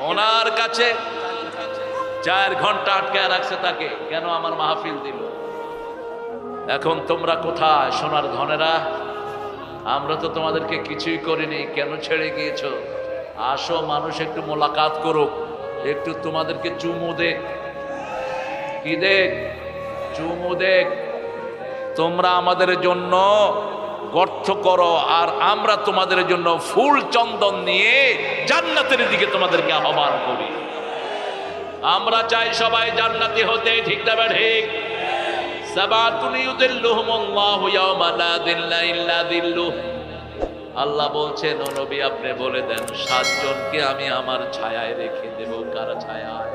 ওনার কাছে 4 ঘন্টা আটকে রাখছে তাকে, কেন? আমার মাহফিল দিল। এখন তোমরা কোথায় সোনার ধনেরা? আমরা তো তোমাদেরকে কিছুই করিনি, কেন ছেড়ে গিয়েছো? আসো, মানুষ একটু মোলাকাত করুক, একটু তোমাদেরকে চুমু দেখ। কি দেখ? চুমু দেখ। তোমরা আমাদের জন্য গর্ত করো, আর আমরা তোমাদের জন্য ফুল চন্দন নিয়ে জান্নাতের দিকে তোমাদেরকে আহ্বান করি। আমরা চাই সবাই জান্নাতি হতে, ঠিক না ঠিক? সাবাতুন ইউদিল্লুহুমুল্লাহু ইয়াওমা লা দিল্লা ইল্লা দিল্লুহ। আল্লাহ বলছেন, ও নবী আপনি বলে দেন 7 জনকে আমি আমার ছায়ায় রেখে দেব। কার ছায়ায়?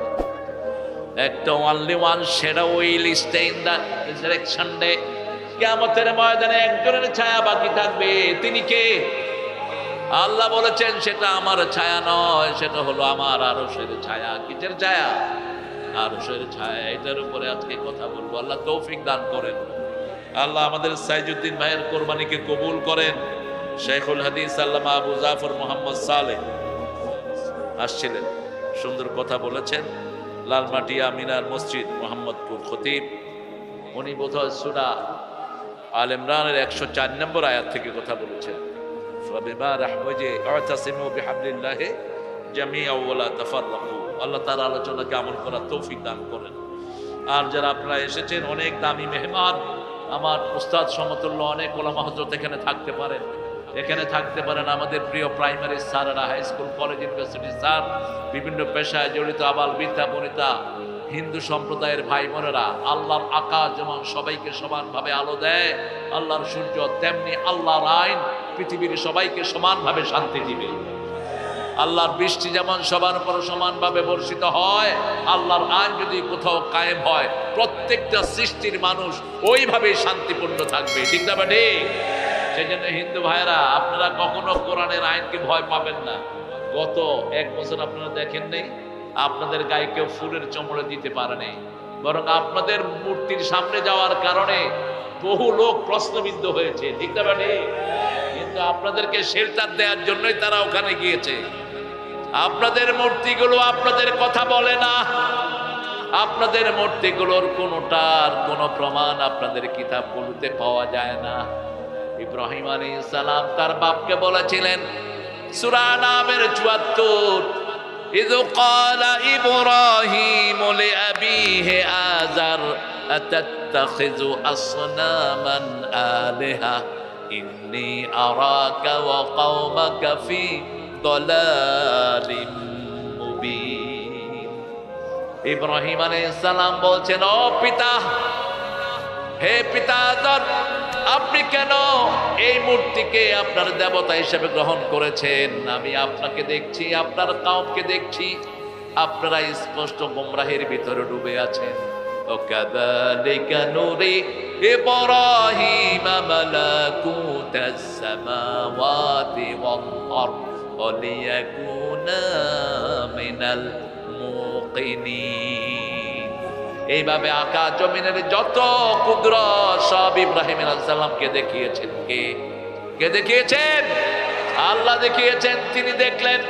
একটা only one shadow will stay in the resurrection day. কিয়ামতের ময়দানে একজনের ছায়া বাকি থাকবে। তিনি কে? আল্লাহ বলেছেন সেটা আমার ছায়া নয়, সেটা হলো আমার আরশের ছায়া। কিসের ছায়া? আরশের ছায়া। এটার উপরে আজকে কথা বলবো। আল্লাহ তৌফিক দান করেন। আল্লাহ আমাদের সাইজুদ্দিন ভাইয়ের কোরবানিকে কবুল করেন। শেখুল হাদিস আল্লামা আবু জাফর মোহাম্মদ সালেহ আসছিলেন, সুন্দর কথা বলেছেন। লালমাটিয়া মিনার মসজিদ মোহাম্মদপুর খতিব, উনি বোধহয় সূরা আল ইমরানের 104 নম্বর আয়াত থেকে কথা বলেছেন। আল্লাহ তার আলোচনাকে আমল করার তৌফিক দান করেন। আর যারা আপনারা এসেছেন, অনেক দামি মেহমান, আমার উস্তাদ সমতুল্য অনেক ওলামা হযরত এখানে থাকতে পারেন, এখানে থাকতে পারেন। আমাদের প্রিয় প্রাইমারি স্যারেরা, high school, college, university sir, বিভিন্ন পেশায় জড়িত আবাল বৃদ্ধা বনিতা, হিন্দু সম্প্রদায়ের ভাই বোনেরা। আল্লাহর আকাশ যেমন সবাইকে সমানভাবে আলো দেয়, আল্লাহর সূর্য তেমনি আল্লাহর আইন পৃথিবীর সবাইকে সমানভাবে শান্তি দিবে। আল্লাহর বৃষ্টি যেমন সবার উপর সমানভাবে বর্ষিত হয়, আল্লাহর আইন যদি কোথাও কায়েম হয়, প্রত্যেকটা সৃষ্টির মানুষ ওইভাবেই শান্তিপূর্ণ থাকবে, ঠিক না ঠিক? সেই জন্য হিন্দু ভাইরা, আপনারা কখনো কোরআনের আইনকে ভয় পাবেন না। গত 1 বছর আপনারা দেখেন নেই, আপনাদের গায়ে কেউ ফুলের চমড়ে দিতে পারে নাই, বরং আপনাদের মূর্তির সামনে যাওয়ার কারণে বহু লোক প্রশ্নবিদ্ধ হয়েছে, ঠিক না ঠিক? কিন্তু আপনাদেরকে শেল্টার দেওয়ার জন্যই তারা ওখানে গিয়েছে। আপনাদের মূর্তিগুলো আপনাদের কথা বলে না, আপনাদের মূর্তিগুলোর কোনোটার কোনো প্রমাণ আপনাদের কিতাবগুলোতে পাওয়া যায় না। ইব্রাহিম আলাইহিস সালাম তার বাপকে বলেছিলেন, সূরা নামের ৭৪, ইয ক্বালা ইব্রাহিম লিআবিহি আযার আতাত্তাখিযু আসনামান আলিহা ইন্নী আরাকা ওয়া কওমাকা ফি দালালিম মুবিন। ইব্রাহিম আলাইহিস সালাম বলছেন, ও পিতা, হে পিতা আযর, আপনি কেন এই মূর্তিকে আপনার দেবতা হিসেবে গ্রহণ করেছেন? আমি আপনাকে দেখছি, আপনার কওমকে দেখছি, আপনারা স্পষ্ট গোমরাহের ভিতরে ডুবে আছেন। ওয়াকাযালিকা নুরি ইব্রাহিমা মালাকুতাস সামাওয়াতি ওয়াল আরদ ওয়া লিয়াকুনা মিনাল মুকিনিন। এইভাবে আকাশ জমিনের যত কুদরত সব ইব্রাহিম আলাইহিস সালামকে দেখিয়েছেন। কে দেখিয়েছেন? আল্লাহ দেখিয়েছেন। তিনি দেখলেন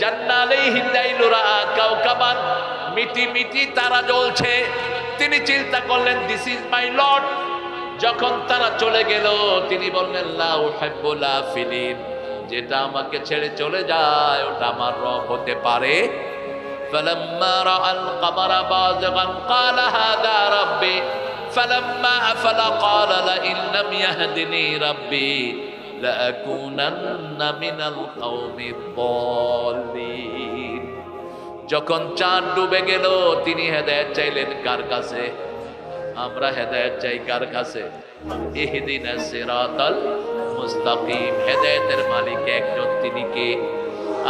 জান্নালাইহিন লাইলুরা কাওকাবান, মিটি মিটি তারা জ্বলছে। তিনি চিন্তা করলেন, দিস ইজ মাই লর্ড। যখন তারা চলে গেল, তিনি বললেন, লা উহিব্বুল আফিলিন, যেটা আমাকে ছেড়ে চলে যায় ওটা আমার রব হতে পারে। فلما رأى القمر بازغا قال هذا ربي فلما أفل قال لئن لم يهدني ربي لأكونن من القوم الضالين। যখন চাঁদ ডুবে গেল, তিনি হেদায়েত চাইলেন কার কাছে? আমরা হেদায়েত চাই কার কাছে? ইহদিনাস সিরাতাল মুস্তাকিম। হেদায়েতের মালিক একজন, তিনি কে?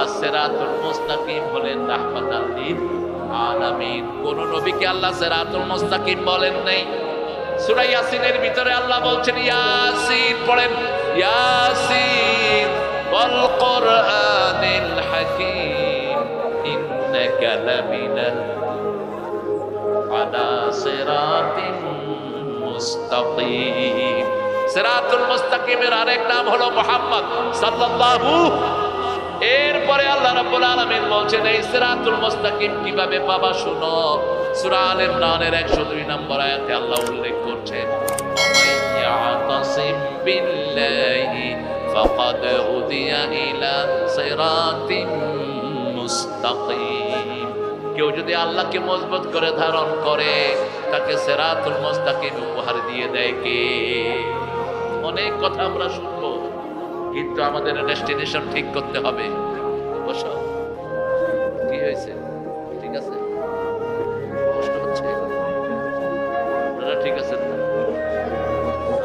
as-siratul mustaqim হলেন রাহমাতাল লিল আলামিন। কোন নবীকে আল্লাহ সিরাতুল মুস্তাকিম বলেন নাই। সূরা ইয়াসিনের ভিতরে আল্লাহ বলছেন, ইয়াসিন পড়েন, ইয়াসিন ওয়াল কুরআনিল হাকীম ইন্নাকা লামিনাল আলা সিরাতিন মুস্তাকিম। সিরাতুল মুস্তাকিমের আরেক নাম হলো মুহাম্মদ সাল্লাল্লাহু এরপরে আল্লাহ রাব্বুল আলামিন বলছেন এই সিরাতুল মুস্তাকিম কিভাবে পাবা শুনো। সূরা আল ইমরানের 102 নম্বর আয়াতে আল্লাহ উল্লেখ করছেন ওমাই ইয়াতাসিম বিল্লাহি ফাকাদ হুদিয়া ইলা সিরাতিম মুস্তাকিম। কেউ যদি আল্লাহকে মজবুত করে ধারণ করে তাকে সিরাতুল মুস্তাকিম উপহার দিয়ে দেয় কে? অনেক কথা আমরা শুনবো, কিন্তু আমাদের ডেস্টিনেশন ঠিক করতে হবে। বসো, কি হয়েছে? ঠিক আছে, কষ্ট হচ্ছে? আপনারা ঠিক আছেন?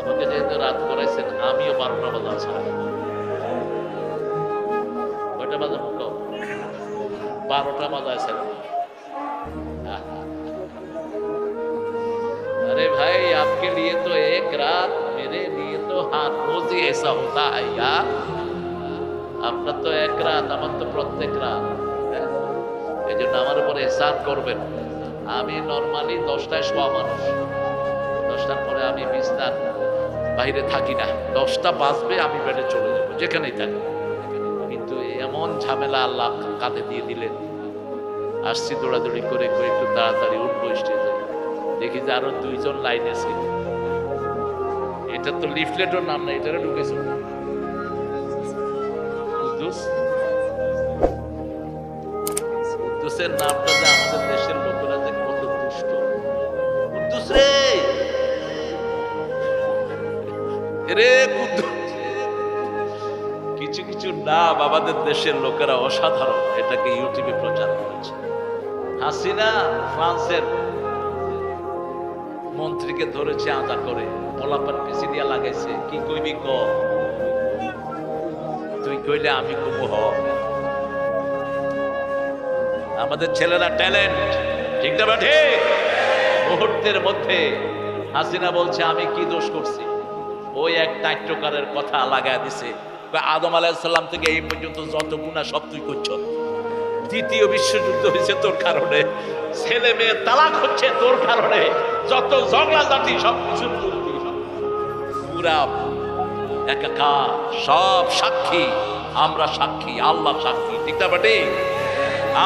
আমাকে যেহেতু রাত করাইছেন, আমিও 12টা বাজা আছে। কয়টা বাজে মুখ? 12টা বাজা আছে। अरे भाई आपके लिए तो एक रात, मेरे लिए तो हर रोज ही ऐसा होता है यार। আপনার তো এক রাত, আমার তো প্রত্যেক রাত। এই জন্য আমার উপর এহসান করবেন। আমি নর্মালি 10টায় শোয়া মানুষ, 10টার পরে আমি বিছনার বাইরে থাকি না। 10টা বাজবে আমি বেডে চলে যাবো, যেখানেই থাকি। কিন্তু এমন ঝামেলা আল্লাহ কাঁধে দিয়ে দিলেন, আসছি দৌড়াদৌড়ি করে একটু তাড়াতাড়ি উঠবো স্টেজে, দেখি যে আরো 2 জন লাইনে ছিল। এটা তো লিফলেটের নাম না, এটারে ঢুকেছে কুদ্দুস। কুদ্দুসের নামটা যে আমাদের দেশের লোকেরা যে কত দুষ্ট। কুদ্দুস রে, রে কুদ্দুস। কিছু কিছু নাম আমাদের দেশের লোকেরা অসাধারণ, এটাকে ইউটিউবে প্রচার করেছে। হাসিনা ফ্রান্সের মন্ত্রীকে ধরেছে আদা করে, পোলাপান পিছি দিয়া লাগাইছে। কি কইবি ক? তুই কইলে আমি কব হ। আমাদের ছেলেরা ট্যালেন্ট, ঠিক না ঠিক? মুহূর্তের মধ্যে হাসিনা বলছে আমি কি দোষ করছি? ওই এক নাট্যকারের কথা লাগায় দিছে, আদম আলাইহিস সালাম থেকে এই পর্যন্ত যত গুনাহ সব তুই করছ। দ্বিতীয় বিশ্বযুদ্ধ হয়েছে তোর কারণে, ছেলে মেয়ে তালাক হচ্ছে তোর কারণে, যত ঝগড়া জাতি সব কিছু পুরা একাকার। সব সাক্ষী, আমরা সাক্ষী, আল্লাহ সাক্ষী, ঠিক না বেটি?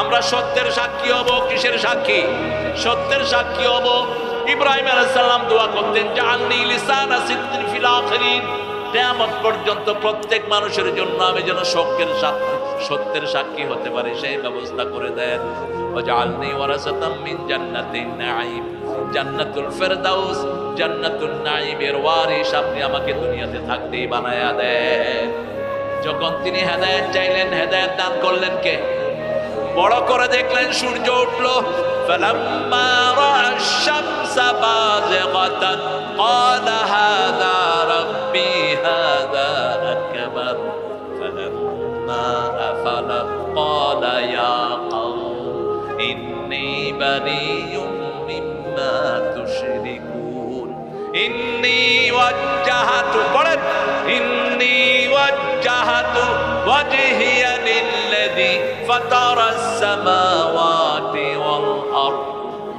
আমরা সত্যের সাক্ষী হব। কিসের সাক্ষী? সত্যের সাক্ষী হব। ইব্রাহিম আলাইহিস সালাম দোয়া করতেন জাআলনি লিসানা সিদকিন ফিল আখিরিন, কিয়ামত পর্যন্ত প্রত্যেক মানুষের জন্য আমি যেন সত্যের সাক্ষী হতে পারি, সেই ব্যবস্থা করে দেন। ওয়াজআলনি ওয়ারাসাতাম মিন জান্নাতিন নাঈম, জান্নাতুল ফেরদাউস, জান্নাতুন নাঈমের ওয়ারিস আপনি আমাকে দুনিয়াতে থাকতেই বানায়া দেন। যখন তিনি হেদায়েত চাইলেন, হেদায়েত দান করলেন কে? বড় করে দেখলেন সূর্য উঠলো। ফালাম্মা রাআশ শামসা বাযিগাতান ক্বালা হাযা রাব্বি হাযা আকবার, ফালাম্মা আফালা ক্বালা ইয়া কওম ইন্নী বারিয়ুম মিম্মা তুশরিকুন, ইন্নী ওয়াজ্জাহাতু, পড়েন, ইন্নী ওয়াজ্জাহাতু ওয়াজহিয়া লিল্লাযী ফাতারাস সামাওয়াতি ওয়াল আরদ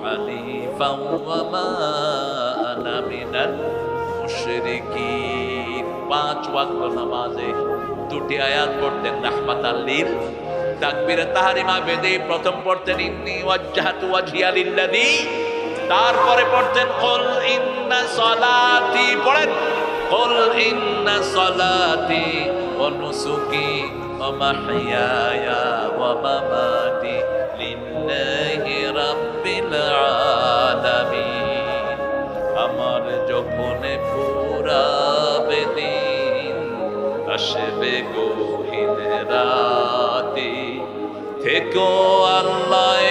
হানিফান ওয়া মা আনা মিনাল মুশরিকিন। 5 ওয়াক্ত নামাজে 2টি আয়াত পড়তেন রাহমাতাল লিল, তাকবীরে তাহরিমা বেদে প্রথম পড়তেন ইন্নী ওয়াজ্জাহাতু ওয়াজহিয়া লিল্লাযী, তারপরে পড়তেন কুল ইন্না সলাতি, পড়েন কুল ইন্না সলাতি ওয়া নুসুকি ওয়া মাহইয়ায়া ওয়া মামাতি লিল্লাহি রাব্বিল আলামিন। আমার যখন পুরাবে দিন, আসবে গহীন রাতে, থেকো আল্লাহ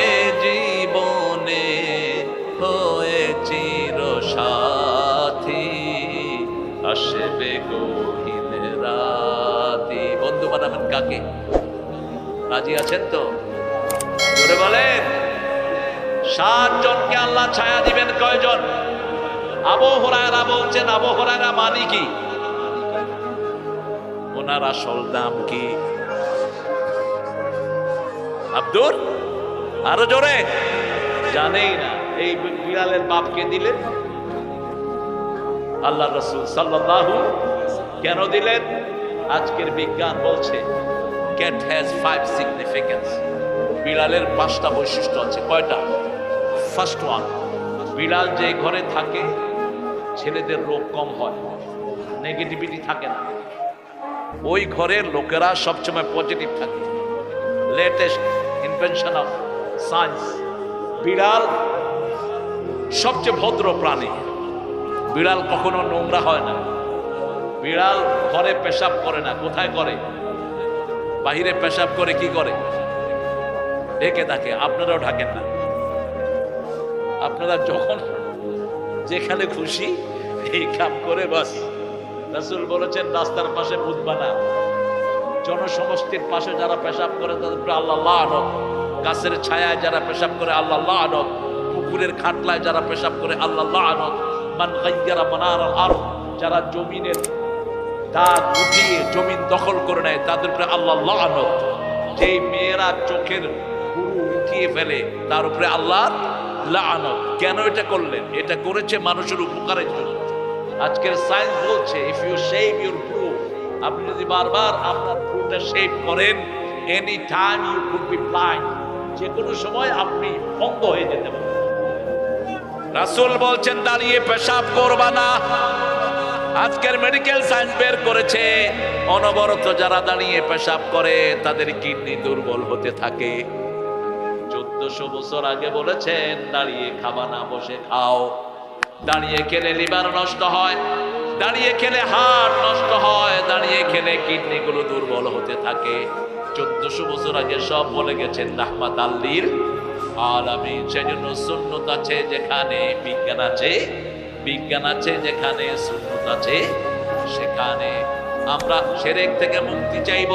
জীবনে হয়ে চির সাথী, আসবে গহীন রাতে। বন্ধু বানাবেন কাকে? রাজি আছেন তো? জোরে বলেন। 7 জনকে আল্লাহ ছায়া দিবেন। কয়জন? আবু হুরায়রা বলছেন, আবু হুরায়রা মানে কি? ওনার আসল নাম কি? আব্দুল, আরো জোরে। জানেই না। এই বিলালের বাপকে দিলেন আল্লাহ রাসূল সাল্লাল্লাহু। কেন দিলেন? আজকের বিজ্ঞান বলছে ক্যাট হ্যাজ 5 সিগনিফিকেন্স। বিড়ালের 5টা বৈশিষ্ট্য আছে। কয়টা? ফার্স্ট ওয়ান, বিড়াল যে ঘরে থাকে ছেলেদের রোগ কম হয়, নেগেটিভিটি থাকে না। ওই ঘরের লোকেরা সবসময় পজিটিভ থাকে। লেটেস্ট ইনভেনশন অফ সায়েন্স, বিড়াল সবচেয়ে ভদ্র প্রাণী। বিড়াল কখনো নোংরা হয় না। বিড়াল ঘরে পেশাব করে না। কোথায় করে? বাহিরে পেশাব করে। কি করে? ঢেকে থাকে। আপনারাও ঢাকেন না। আপনারা যখন যেখানে খুশি এই কাম করে বাস। রাসূল বলেছেন রাস্তার পাশে বুধবা না, জনসমষ্টির পাশে যারা পেশাব করে তাদের উপরে আল্লাহ লানত, গাছের ছায়ায় যারা পেশাব করে আল্লাহ লানত, পুকুরের খাটলায় যারা পেশাব করে আল্লাহ লানত, মান গায়্যারা মানারাল আরদ, যারা জমিনের দাগ উঠিয়ে জমিন দখল করে নেয় তাদের উপরে আল্লাহ লানত, যেই মেয়েরা চোখের পুরু উঠিয়ে ফেলে তার উপরে আল্লাহ লানত। কেন এটা করলেন? এটা করেছে মানুষের উপকারের জন্য। আজকের সায়েন্স বলছে ইফ ইউ শেভ ইউর ভ্রু, আপনি যদি বারবার আপনার ভ্রুটা শেভ করেন, any time you could be blind, যে কোনো সময় আপনি অন্ধ হয়ে যেতে পারেন। রাসূল বলছেন দাঁড়িয়ে পেশাব করবা না। আজকের মেডিকেল সায়েন্স বের করেছে অনবরত যারা দাঁড়িয়ে পেশাব করে তাদের কিডনি দুর্বল হতে থাকে। 1400 বছর আগে বলেছেন দাঁড়িয়ে খাবা না, বসে খাও। দাঁড়িয়ে খেলে লিভার নষ্ট হয়, দাঁড়িয়ে খেলে হার্ট নষ্ট হয়, দাঁড়িয়ে খেলে কিডনি গুলো দুর্বল হতে থাকে। 1400 বছর আগে সব বলে গেছেন রাহমাতাল লিল আলামিন। সেজন্য সুন্নত আছে যেখানে বিজ্ঞান আছে, বিজ্ঞান আছে যেখানে সুন্নত আছে সেখানে। আমরা শিরক থেকে মুক্তি চাইব।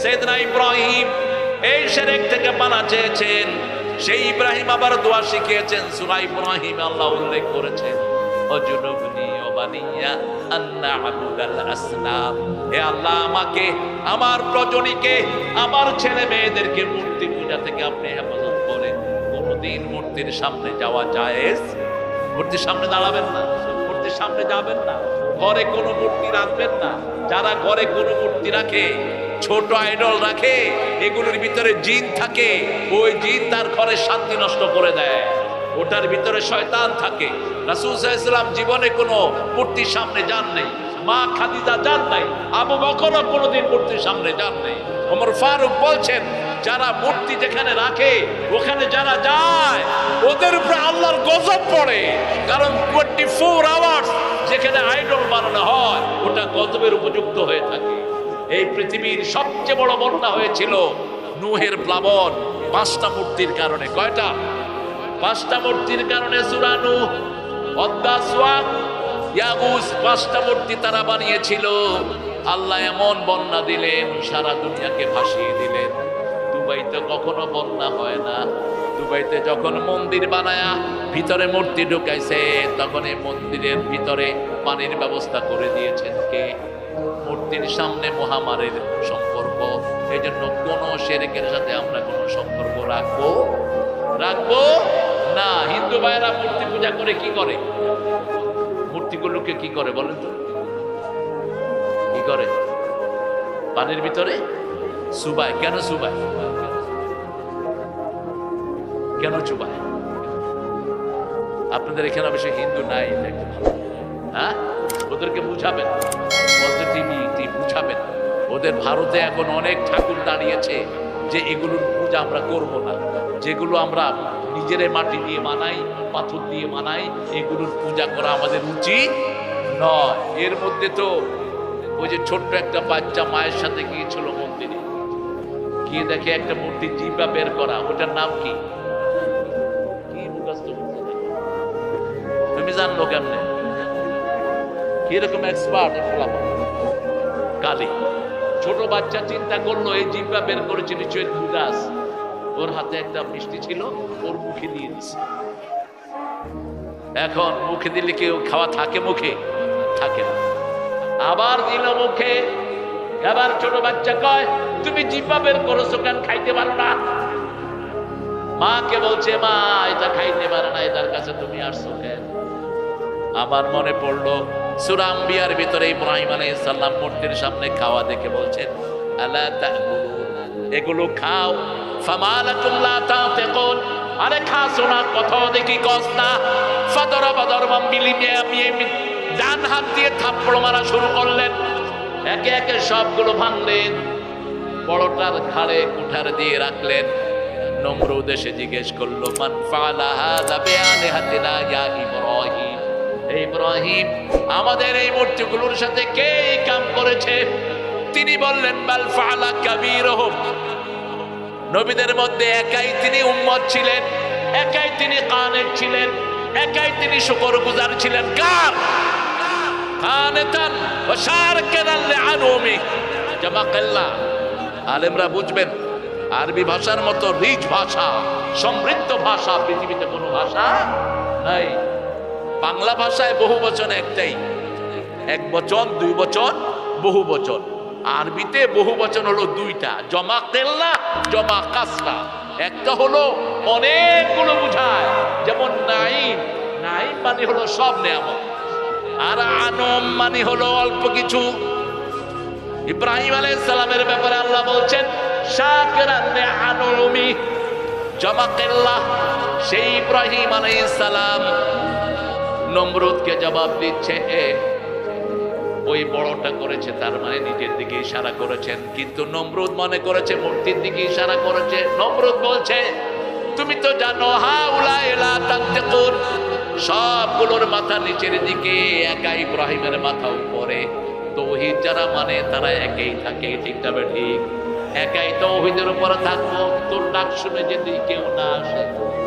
সাইয়েদনা ইব্রাহিম এই শিরক থেকে পানা চেয়েছেন। সেই ইব্রাহিম আবার দোয়া শিখিয়েছেন। সূরা ইব্রাহিম আল্লাহ উল্লেখ করেছেন ওয়াজুনুবনি ওয়া বানিয়া আন না'বুদাল আসনাম, হে আল্লাহ আমাকে, আমার প্রজনীকে, আমার ছেলে মেয়েদেরকে মূর্তি পূজা থেকে আপনি হেফাজত করেন। কোনদিন মূর্তির সামনে যাওয়া জায়েজ? মূর্তির সামনে দাঁড়াবেন না, মূর্তির সামনে যাবেন না, ঘরে কোনো মূর্তি রাখবেন না। যারা ঘরে কোনো মূর্তি রাখে, ছোট আইডল রাখে, এগুলোর ভিতরে জিন থাকে। ওই জিন তার ঘরে শান্তি নষ্ট করে দেয়, ওটার ভিতরে শয়তান থাকে। রাসূল সাল্লাল্লাহু আলাইহি ওয়াসাল্লাম জীবনে কোনো মূর্তির সামনে যান নাই, মা খাদিজা যান নাই, আবু বকরও কোনোদিন মূর্তির সামনে যান নাই। ওমর ফারুক বলছেন যারা মূর্তি যেখানে রাখে ওখানে যারা যায় ওদের উপরে আল্লাহর গজব পড়ে, কারণ 24 আওয়ার্স যেখানে আইডল বানানো হয় ওটা গজবের উপযুক্ত হয়ে থাকে। এই পৃথিবীর সবচেয়ে বড় বন্যা হয়েছিল নূহের প্লাবন 5টা মূর্তির কারণে। কয়টা? 5টা মূর্তির কারণে। সূরা নূহ, ওয়াদ-দাসওয়াত, ইয়াগুস, 5টা মূর্তি তারা বানিয়েছিল। আল্লাহ এমন বন্যা দিলেন সারা দুনিয়াকে ভাসিয়ে দিলেন। দুবাইতে কখনো বন্যা হয় না। দুবাইতে যখন মন্দির বানায়া ভিতরে মূর্তি ঢুকাইছে তখন এই মন্দিরের ভিতরে পানির ব্যবস্থা করে দিয়েছেন কে? মূর্তির সামনে মহামারীর সম্পর্ক। এই জন্য কোন শিরকের সাথে আমরা কোনো সম্পর্ক রাখবো না। হিন্দু ভাইয়েরা মূর্তি পূজা করে কি করে? মূর্তিগুলোকে কি করে বলেন তো? কি করে? পানির ভিতরে চুবায়। কেন চুবায়? কেন চুবায়? আপনাদের এখানে অবশ্য হিন্দু নাই, হ্যাঁ, ওদেরকে বুঝাবেন, পজিটিভিটি বুঝাবেন। ওদের ভারতে এখন অনেক ঠাকুর দাঁড়িয়েছে যে এগুলোর পূজা আমরা করব না, যেগুলো আমরা নিজের মাটি দিয়ে বানাই, পাথর দিয়ে বানাই, এগুলোর পূজা করা আমাদের উচিত নয়। এর মধ্যে তো ওই যে ছোট্ট একটা বাচ্চা মায়ের সাথে গিয়েছিল মন্দিরে, গিয়ে দেখে একটা মূর্তি জিহ্বা বের করা। ওটার নাম কি? তুমি জানলো কেমনে? কিরকম এক্সপার্ট কালী। ছোট বাচ্চা চিন্তা করলো এই জিহ্বা বের করেছে নিশ্চয়ই গাছ। ওর হাতে একটা মিষ্টি ছিল, ওর মুখে দিয়ে দিচ্ছে। এখন মুখে দিলে কেউ খাওয়া থাকে? মুখে থাকে না। আবার দিল মুখে। এবার ছোট বাচ্চা কয় তুমি জিহ্বা বের করেছো কেন? খাইতে পারো না? মাকে বলছে মা এটা খাইতে পারে না, এটার কাছে তুমি আসছো কেন? আমার মনে পড়লো সূরা আম্বিয়ার ভিতরে ইব্রাহিম আলাইহিস সালাম মূর্তির সামনে খাওয়া দেখে বলছেন আলা তাকুলুন, এগুলো খাও। ফামা লাকুম লা তাতিকুন, আরে খাসো না, কথা দেখি কস না। ফাদরাবা দরবাম বিলিমিয়া, ডান হাত দিয়ে থাপ্পড় মারা শুরু করলেন। একে একে সবগুলো ভাঙলেন, বড়টার ঘাড়ে কুঠার দিয়ে রাখলেন। নমরুদ এসে জিজ্ঞেস করলো, মান ফাআলা হাযা বিআলিহাতিনা ইয়া ইব্রাহিম, হে ইব্রাহিম, আমাদের এই মূর্তিগুলোর সাথে কে এই কাম করেছে? তিনি বললেন, বাল ফাআলা কাবীরুহুম, নবীদের মধ্যে একাই তিনি উম্মত ছিলেন, একাই তিনি কানেত ছিলেন, একাই তিনি শুকরগুজার ছিলেন। কার? কানেতান ওয়া শারকান লিআনুমি জামাকাল্লাহ। আলেমরা বুঝবেন, আরবি ভাষার মতো রিচ ভাষা, সমৃদ্ধ ভাষা পৃথিবীতে কোনো ভাষা নাই। বাংলা ভাষায় বহু বচন একটাই, এক বচন, দুই বচন, বহু বচন। আরবিতে বহু বচন হলো দুইটা, জমা তেল্লা, জমা কাসরা। একটা হলো অনেকগুলো বুঝায়, যেমন নাইম, নাইম মানে হলো সব নেয়ামত, আর আনম মানে হলো অল্প কিছু। ইব্রাহিম আলাইহিস সালামের ব্যাপারে আল্লাহ বলছেন, শাকিরান লিআনুমি জামাকাল্লাহ। সেই ইব্রাহিম আলাইহিস সালাম নমরুদকে জবাব দিচ্ছে, ওই বড়টা করেছে, তার মানে নিজের দিকে ইশারা করেছেন। কিন্তু নমরুদ মনে করেছে মূর্তির দিকে ইশারা করেছে। নমরুদ বলছে, তুমি তো জানো, হাউলাই লা তানতিকুন, সবগুলোর মাথা নিচের দিকে, একা ইব্রাহিমের মাথা উপরে। তৌহিদ যারা মানে তারা একাই থাকে, ঠিক তবে ঠিক, একাই তৌহিদের উপরে থাকবো। তোর ডাক শুনে যদি কেউ না আসে,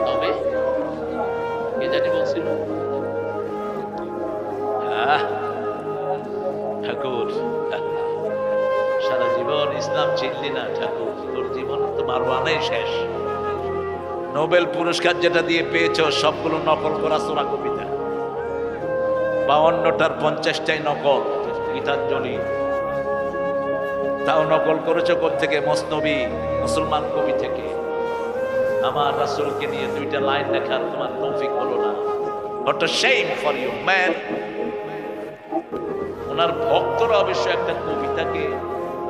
তবে কে জানি বলছিল, ঠাকুর সারা জীবন ইসলাম চিনলি না ঠাকুর, তোর জীবন তো মারওয়ানাই শেষ। নোবেল পুরস্কার যেটা দিয়ে পেয়েছ সবগুলো নকল করা সোরা কবিতা, 52টার 50টাই নকল। গীতাঞ্জলি তাও নকল করেছ কোত্থেকে? মসনবী, মুসলমান কবি থেকে। আমার রাসূলকে নিয়ে দুইটা লাইন লেখার তোমার তৌফিক হলো না। What a shame for you, man! ওনার ভক্তরা অবশ্য একটা কবিতাকে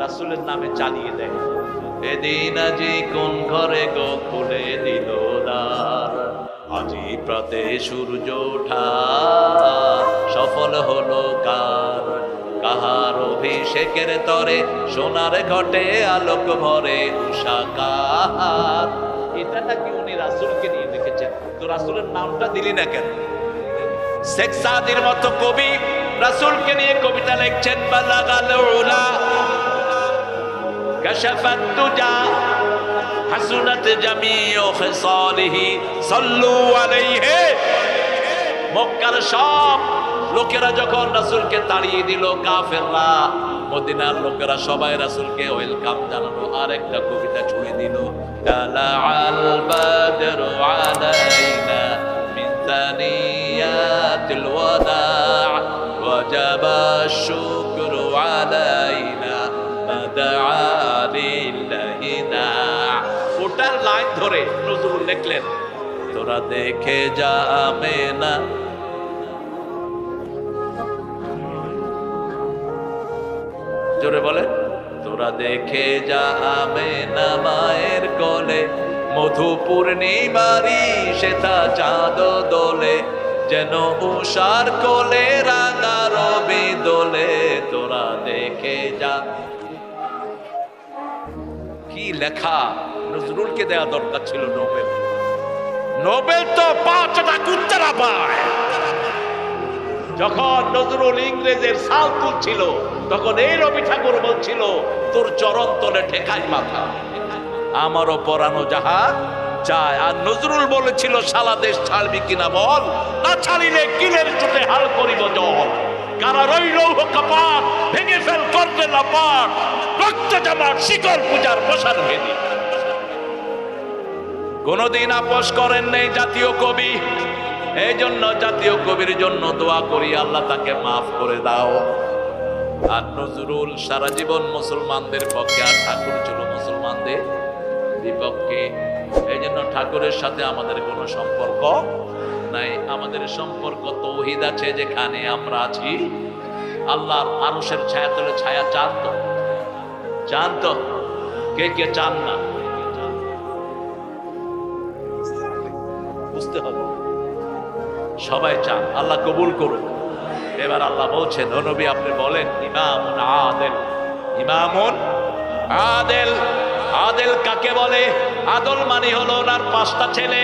রাসূলের নামে চালিয়ে দেয়। এদিন আজি কোন ঘরে গো খুলে দিল দ্বার, আজি প্রাতে সূর্য ওঠা সফল হলো কার, কাহার অভিষেকের তরে সোনার ঘটে আলোক ভরে উষা কাহার। এটা নাকি উনি রাসূলকে নিয়ে লিখেছেন, তো রাসূলের নামটা দিলি না কেন? শেখ সাদির মতো কবি রাসূলকে নিয়ে কবিতা লিখছেন, বালাগাল উলা কাশাফাত তুজা হাসুনাত জামিউ খিসালিহি সাল্লু আলাইহি। মক্কার সব লোকেরা যখন রাসূলকে তাড়িয়ে দিল, কাফেররা, মদিনার লোকেরা সবাই রাসূলকে ওয়েলকাম জানালো। আর একটা কবিতা ছুঁড়ে দিল, তালাআল বাদরু আলাইনা মিন তানিয়াতিল ওয়াদা ওয়াজাবা শুকরু আলাইনা মাদআ লিল্লাহিনা। ওটার লাইন ধরে নজরুল লিখলেন, তোরা দেখে যা আমেনা, জোরে বলে, তোরা দেখে যা আমেনা মায়ের কোলে, মধু পূর্ণিমারি সেটা চাঁদ দোলে, যেন উষার কোলে রাঙা রবি দোলে, তোরা দেখে যা। কি লেখা! নজরুলকে দেওয়া দরকার ছিল নোবেল। নোবেল তো 5টা কুত্তারা পায়। যখন নজরুল ইংরেজের সাল তুলছিল, তখন এই রবি ঠাকুর বলছিল, তোর চরণ তলে ঠেকাই মাথা, আমারও পরানো যাহা চায়। আর নজরুল বলেছিল, সারা দেশ ছাড়বি কিনা বল, না ছাড়িলে কিলের চোটে হাল করিব জল, কারা রইল কপাট ভেঙে ফেল করবে লাপাট, রক্ত জামার শিকল পূজার বসার ভেদি। কোনদিন আপোষ করেন নেই জাতীয় কবি। এই জন্য জাতীয় কবির জন্য দোয়া করি, আল্লাহ তাকে মাফ করে দাও। আর নজরুল সারা জীবন মুসলমানদের পক্ষে, আর ঠাকুর ছিল মুসলমানদের বিপক্ষে। এই জন্য ঠাকুরের সাথে আমাদের কোনো সম্পর্ক নাই। আমাদের সম্পর্ক তৌহিদ আছে, যেখানে আমরা আছি। আল্লাহর আরশের ছায়াতলে ছায়া চান তো, চান তো? কে কে চান না? বুঝতে হবে, সবাই চান। আল্লাহ কবুল করুন। এবার আল্লাহ বলছেন, ও নবী আপনি বলেন, ইমামুন আদেল। ইমামুন আদেল, আদেল কাকে বলে? আদল মানে হলো ওনার 5টা ছেলে,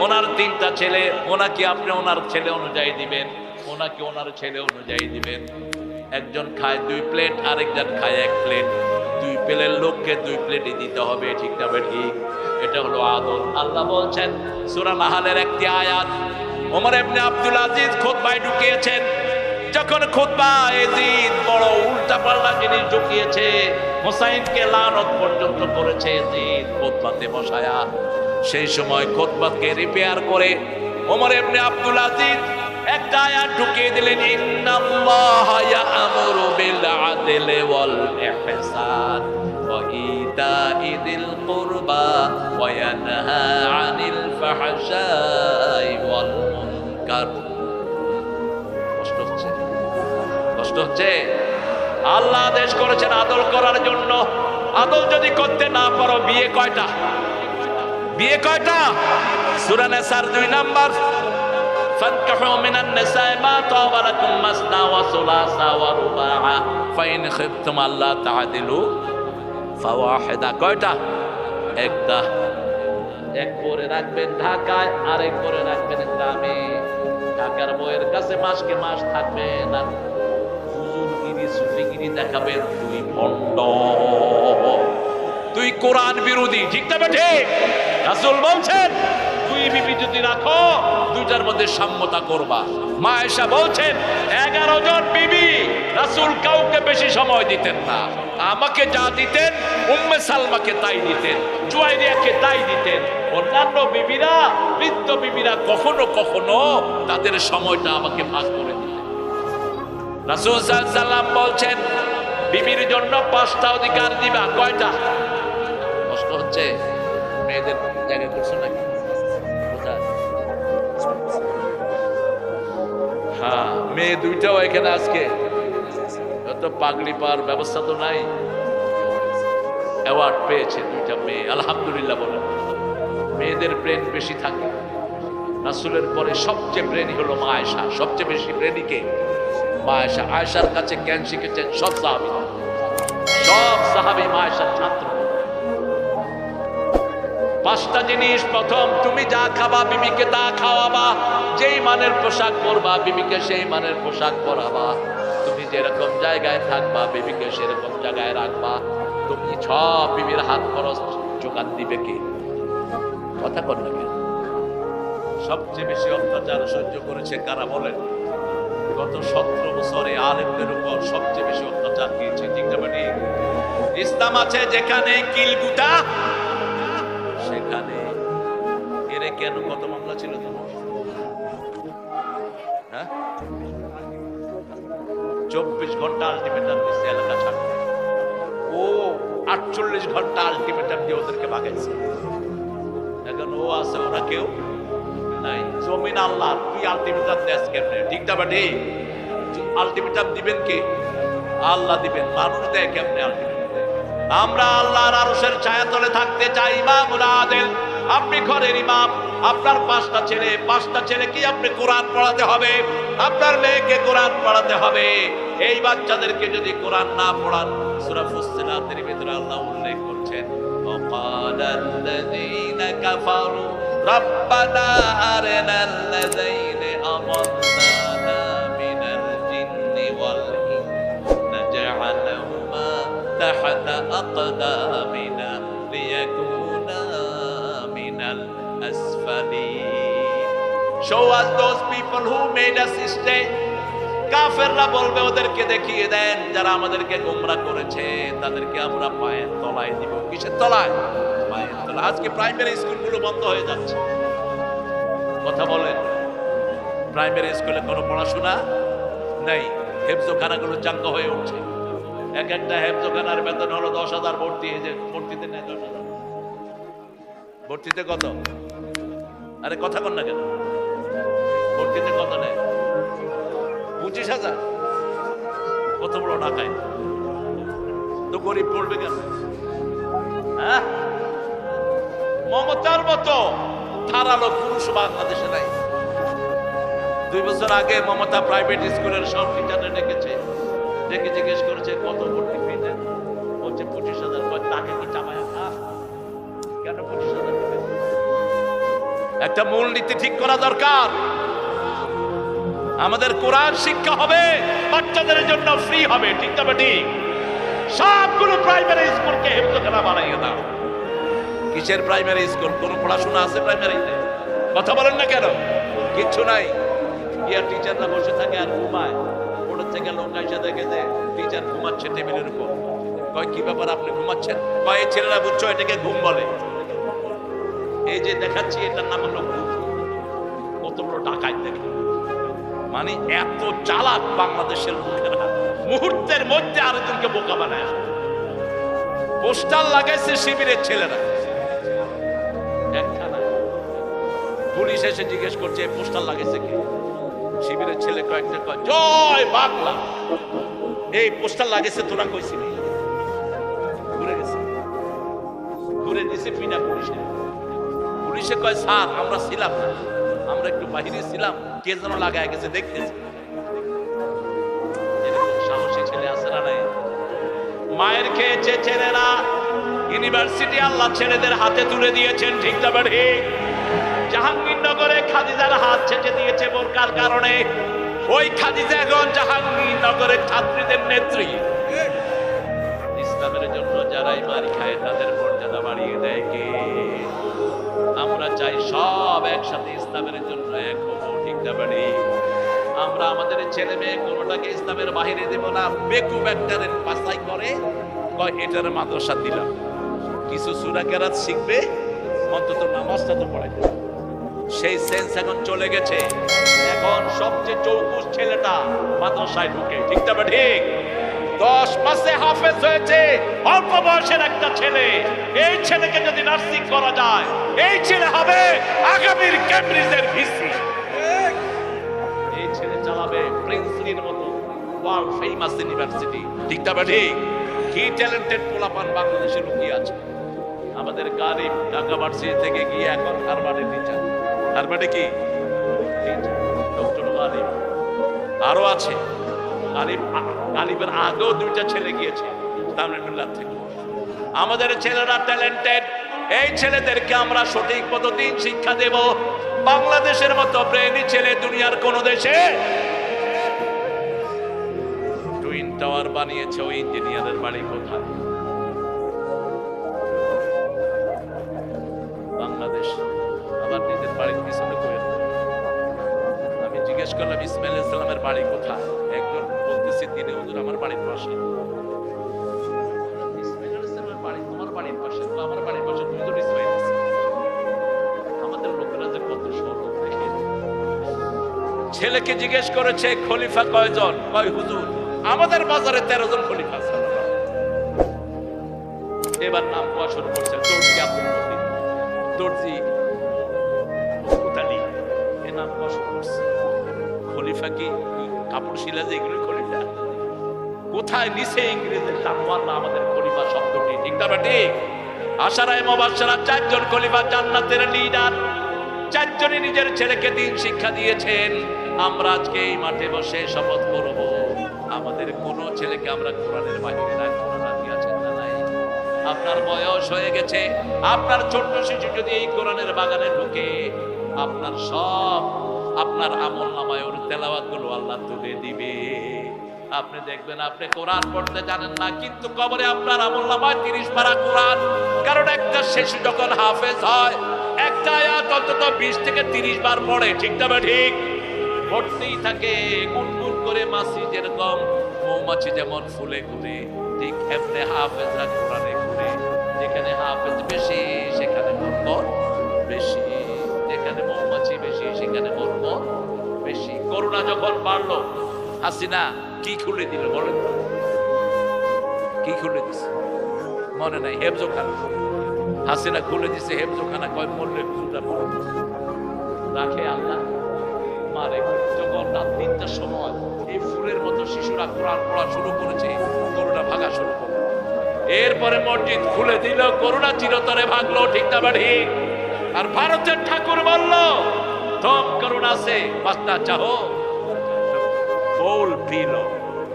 ওনার 3টা ছেলে। ওনাকে আপনি ওনার ছেলে অনুযায়ী দিবেন, ওনাকে ওনার ছেলে অনুযায়ী দিবেন। একজন খায় 2 প্লেট, আরেকজন খায় 1 প্লেট। 2 প্লেটের লোককে 2 প্লেটই দিতে হবে, ঠিক না ঠিক? এটা হলো আদল। আল্লাহ বলছেন সূরা নাহলের একটি আয়াত, ওমর ইবনে আব্দুল আজিজ খুতবায় ঢুকিয়েছেন। যখন খুতবা ইয়াজিদ বড় উল্টাপাল্টা জিনিস ঢুকিয়েছে, হুসাইনকে লানত পর্যন্ত করেছে ইয়াজিদ খুতবাতে বসায়া। সেই সময় খুতবাকে রিপেয়ার করে ওমর ইবনে আব্দুল আজিজ একটা আয়াত ঢুকিয়ে দিলেন, ইন্নাল্লাহা ইয়া'মুরু বিল আদলি ওয়াল ইহসান ওয়া ইতা'i যিল কুরবা ওয়া ইয়ানহা আনিল ফাহশাই ওয়াল মুনকার। কষ্ট হচ্ছে? কষ্ট হচ্ছে? আল্লাহ আদেশ করেছেন আদল করার জন্য। আদল যদি করতে না পারো, বিয়ে কয়টা? বিয়ে কয়টা? সূরা নিসার 2 নাম্বার, ফানকিহু মিনান নিসাই মা তাবা লাকুম মাসনা ওয়া সুলাসা ওয়া রুবাআ ফাইন খিফতুম আল্লা তা'দিলু ফাওয়াহিদা। কয়টা? একটা। এক করে রাখবেন ঢাকায়, আরেক করে রাখবেন গ্রামে। ঢাকার বউয়ের কাছে মাসকে মাস থাকবেন, আর হুজুরগিরি সুফিগিরি দেখাবেন। তুই ভণ্ড, তুই কোরআন বিরোধী, ঠিক না ঠিক? রাসূল বলছেন 2 বিবি যদি রাখো, 2টার মধ্যে সাম্যতা করবা। মা আয়েশা বলছেন 11 জন বিবি। রাসূল কাউকে বেশি সময় দিতেন না। আমাকে যা দিতেন, উম্মে সালমাকে তাই দিতেন, জুয়াইরিয়াকে তাই দিতেন। অন্যান্য বিবিরা, বৃদ্ধ বিবিরা কখনো কখনো তাদের সময়টা আমাকে ভাগ করে দিতেন। রাসূল সাল্লাল্লাহু আলাইহি সাল্লাম বলছেন বিবির জন্য 5টা অধিকার দিবা। কয়টা? কষ্ট হচ্ছে? মেয়েদের জায়গা করছো নাকি? কোথায়? হ্যাঁ, মেয়ে 2টাও এখানে আজকে। যত পাগড়ি পাওয়ার ব্যবস্থা তো নাই। অ্যাওয়ার্ড পেয়েছে 2টা মেয়ে, আলহামদুলিল্লাহ বলেন। মেয়েদের ব্রেন বেশি থাকে। রাসূলের পরে সবচেয়ে ব্রেনি হলো মা আয়েশা। সবচেয়ে বেশি ব্রেনি কে? মা আয়েশা। আয়েশার কাছে জ্ঞান শিখেছেন সব সাহাবী। সব সাহাবী মা আয়েশার ছাত্র। 5টা জিনিস। প্রথম, তুমি যা খাবা বিবিকে তা খাওয়াবা। যেই মানের পোশাক পরবা বিবিকে সেই মানের পোশাক পরাবা। তুমি যেরকম জায়গায় থাকবা বিবিকে সেরকম জায়গায় রাখবা। তুমি সব বিবির হাত খরচ জোগান দিবে কে? কথা কর না কেন? সবচেয়ে বেশি অত্যাচার সহ্য করেছে কারা বলেন? গত 17 বছরে আলেমদের উপর সবচেয়ে বেশি অত্যাচার দিয়েছে, ঠিক না ঠিক? ইসলাম আছে যেখানে কিলগুটা সেখানে। এরে কেন কত মামলা ছিল তোমার? হ্যাঁ, 24 ঘন্টা আলটিমেটাম দিচ্ছে এলাকা ছাড়তে। ও 48 ঘন্টা আলটিমেটাম দিয়ে ওদেরকে ভাগাইছে। এখন ও আছে, ওরা কেউ নাই। জমিন আল্লাহ, তুই আলটিমেটাম দেশ কেমনে? ঠিক না বাটি? আলটিমেটাম দিবেন কে? আল্লাহ দিবেন। মানুষ দেয় কেমনে আলটিমেটাম? আমরা আল্লাহর আরশের ছায়াতলে থাকতে চাই। ইমামুল আদেল, আপনি ঘরের ইমাম। আপনার 5টা ছেলে, 5টা ছেলে কি আপনি কোরআন পড়াতে হবে, আপনার মেয়েকে কোরআন পড়াতে হবে। এই বাচ্চাদেরকে যদি কোরআন না পড়ান, সূরা ফুসসিলাতের ভিতরে আল্লাহ উল্লেখ করছেন, ওয়াকালাল্লাযীনা কাফারু রাব্বানা আরিনাল্লাযীনা আমান্নানা মিনাল জিন্নি ওয়াল ইনসি নাজআলহুমা তাহতা আকদামিনা লিয়াকুনা মিনাল আসফালিন। Show us those people who made us stay. কাফেররা বলবে, ওদেরকে দেখিয়ে দেন যারা আমাদেরকে গোমরাহ করেছে, তাদেরকে আমরা পায়ের তলায় দিব। কিসের তলায়? পায়ের তলায়। আজকে প্রাইমারি স্কুলগুলো বন্ধ হয়ে যাচ্ছে। কথা বলেন, প্রাইমারি স্কুলে কোনো পড়াশোনা নেই। হেফজোখানাগুলো চাঙ্গা হয়ে উঠছে। এক একটা হেফজোখানার বেতন হলো 10,000 ভর্তি। এই যে ভর্তিতে নেয় 10,000। ভর্তিতে কত? আরে কথা কন না কেন? ভর্তিতে কত নেয়? 25,000। কত বড় ঢাকায়। তো গরিব পড়বে কেন? হ্যাঁ, মমতার মতো ধারালো পুরুষ বাংলাদেশে নাই। 2 বছর আগে মমতা প্রাইভেট স্কুলের সব টিচারে ডেকেছে, ডেকে জিজ্ঞেস করেছে কত ভর্তি ফি দেন, বলছে 25,000। তাকে কি চাপায় কেন 25,000 দেবেন? একটা মূলনীতি ঠিক করা দরকার। আমাদের কোরআন শিক্ষা হবে, বাচ্চাদের জন্য ফ্রি হবে, ঠিক তবে ঠিক। সবগুলো প্রাইমারি স্কুলকে হেফজখানা বানাইয়ে দাও। কিসের প্রাইমারি স্কুল? কোন পড়াশোনা আছে প্রাইমারিতে? কথা বলেন না কেন? কিচ্ছু নাই। ইয়ার টিচাররা বসে থাকে আর ঘুমায়। ওটার থেকে লোক এসে দেখে যে টিচার ঘুমাচ্ছে টেবিলের উপর। কয় কি ব্যাপার আপনি ঘুমাচ্ছেন? কয় এই ছেলেরা বুঝছো এটাকে ঘুম বলে। এই যে দেখাচ্ছি এটার নাম হলো ঘুম। কত বড় ডাকাত দেখে, মানে এত চালাক বাংলাদেশের লোকেরা, মুহূর্তের মধ্যে আরেকজনকে বোকা বানায়। পোস্টার লাগাইছে শিবিরের ছেলেরা একখানা। পুলিশ এসে জিজ্ঞেস করছে পোস্টার লাগাইছে কি? শিবিরের ছেলে কয়েকটা কয় জয় বাংলা। এই পোস্টার লাগাইছে তোরা কইছিলি? ঘুরে গেছে, ঘুরে দিছে পিনা পুলিশে। পুলিশে কয় স্যার আমরা ছিলাম না, আমরা একটু বাহিরে ছিলাম, কে যেন লাগায় গেছে দেখতেছি। এরকম সাহসী ছেলে আছে না নাই? মায়ের খেয়েছে ছেলেরা, ইউনিভার্সিটি আল্লাহ ছেলেদের হাতে তুলে দিয়েছেন, ঠিক না ঠিক? জাহাঙ্গীরনগরে খাদিজার হাত ছেঁচে দিয়েছে বোরকার কারণে। ওই খাদিজা এখন জাহাঙ্গীরনগরের ছাত্রীদের নেত্রী। ইসলামের জন্য যারাই মারি খায় তাদের মর্যাদা বাড়িয়ে দেয় কে? আমরা চাই সব একসাথে ইসলামের জন্য এক হবো, ঠিক না ঠিক? আমরা আমাদের ছেলে মেয়ে কোনোটাকে ইসলামের বাহিরে দেব না। বেকুব একটারের বাছাই করে কয় এটার মাদ্রাসা দিলাম, কিছু সূরা কেরাত শিখবে, অন্তত নামাজটা তো পড়াইতে। সেই সেন্স এখন চলে গেছে। এখন সবচেয়ে চৌকুশ ছেলেটা মাদ্রাসায় ঢুকে, ঠিক না ঠিক? 10 মাসে হাফেজ হয়েছে অল্প বয়সের একটা ছেলে। এই ছেলেকে যদি নার্সিং করা যায়, এই ছেলে হবে আগামীর কেমব্রিজের ভিসি। এই ছেলে চালাবে প্রিন্সলির মতো ওয়ার্ল্ড ফেমাস ইউনিভার্সিটি, ঠিক না ঠিক? কি ট্যালেন্টেড পোলাপান বাংলাদেশে লুকিয়ে আছে। আমাদের গারিব ঢাকা ভার্সিটি থেকে গিয়ে এখন হারবার্ডের টিচার। হারবার্ডে কি ডক্টর গালিব আরো আছে। গালিবের আগেও 2টা ছেলে গিয়েছে তামিলনাড়ু থেকে। আমাদের ছেলেরা ট্যালেন্টেড। এই ছেলেদেরকে আমরা সঠিক পদ্ধতি শিক্ষা দেব। বাংলাদেশের মতো ব্রেনি ছেলে দুনিয়ার কোন দেশে টুইন টাওয়ার বানিয়েছে। ওই ইঞ্জিনিয়ারের বাড়ি কোথায়? বাংলাদেশ। আবার নিজের বাড়ির পিছনে করে। আমি জিজ্ঞেস করলাম ইসমাইল ইসলামের বাড়ি কোথায়? একজন বলতেছে তিনি হুজুর আমার বাড়ির পাশে। ইসমাইল ইসলামের বাড়ি তোমার বাড়ির পাশে? আমার বাড়ির পাশে তুমি তো ইসমাইল। আমাদের লোকেরা যে কত সরল দেখে। ছেলেকে জিজ্ঞেস করেছে খলিফা কয়জন? কয় হুজুর আমাদের বাজারে 13 জন খলিফা। এবার নাম কোয়া শুরু করছে দর্জি আব্দুল মতিন, দর্জি উতালি, এ নাম কোয়া শুরু করছে। খলিফা কি কাপড় শিলা? যে এগুলো খলিফা কোথায়? নিচে ইংরেজের টানওয়ার না আমাদের খলিফা শব্দটি, ঠিক না ঠিক? আশারায়ে মুবাশশারা 4 জন খলিফা জান্নাতের লিডার। 4 জনই নিজের ছেলেকে দিন শিক্ষা দিয়েছেন। আমরা আজকে এই মাঠে বসে শপথ করব আমাদের কোন ছেলেকে আমরা কোরআনের বাহিরে রাখবো না। কি আছেন না নাই? আপনার বয়স হয়ে গেছে, আপনার ছোট্ট শিশু যদি এই কোরআনের বাগানে ঢুকে, আপনার সব আপনার আমল নামায় ওর তেলাওয়াত গুলো আল্লাহ তুলে দিবে। আপনি দেখবেন আপনি কোরআন পড়তে জানেন না, কিন্তু কবরে আপনার আমল নামায় 30 পারা কোরআন। কারণ একটা শিশু যখন হাফেজ হয়, একটা আয়াত অন্তত 20 থেকে 30 বার পড়ে, ঠিক না ঠিক? পড়তেই থাকে গুনগুন করে। মাছি যেরকম মৌমাছি যেমন ফুলে ঘুরে, ঠিক এমনি হাফেজরা কোরআনে ঘুরে। যেখানে হাফেজ বেশি সেখানে বরকত বেশি, যেখানে মৌমাছি বেশি সেখানে বরকত বেশি। করোনা যখন বাড়লো, হাসিনা কি খুলে দিল বলেন? কি খুলে দিছে মনে নাই? হেফজখানা। হাসিনা খুলে দিছে হেফজখানা। কয় মরলে ফুলটা রাখে আল্লাহ, মারে। যখন রাত 3টার সময় এই ফুলের মতো শিশুরা কোরআন পড়া শুরু করেছে, করোনা ভাগা শুরু করে। এরপরে মসজিদ খুলে দিল, করুণা চিরতরে ভাগলো, ঠিক না বাড়ি? আর ভারতের ঠাকুর বলল তুম করুণা সে বাঁচনা চাহো বোল পিলো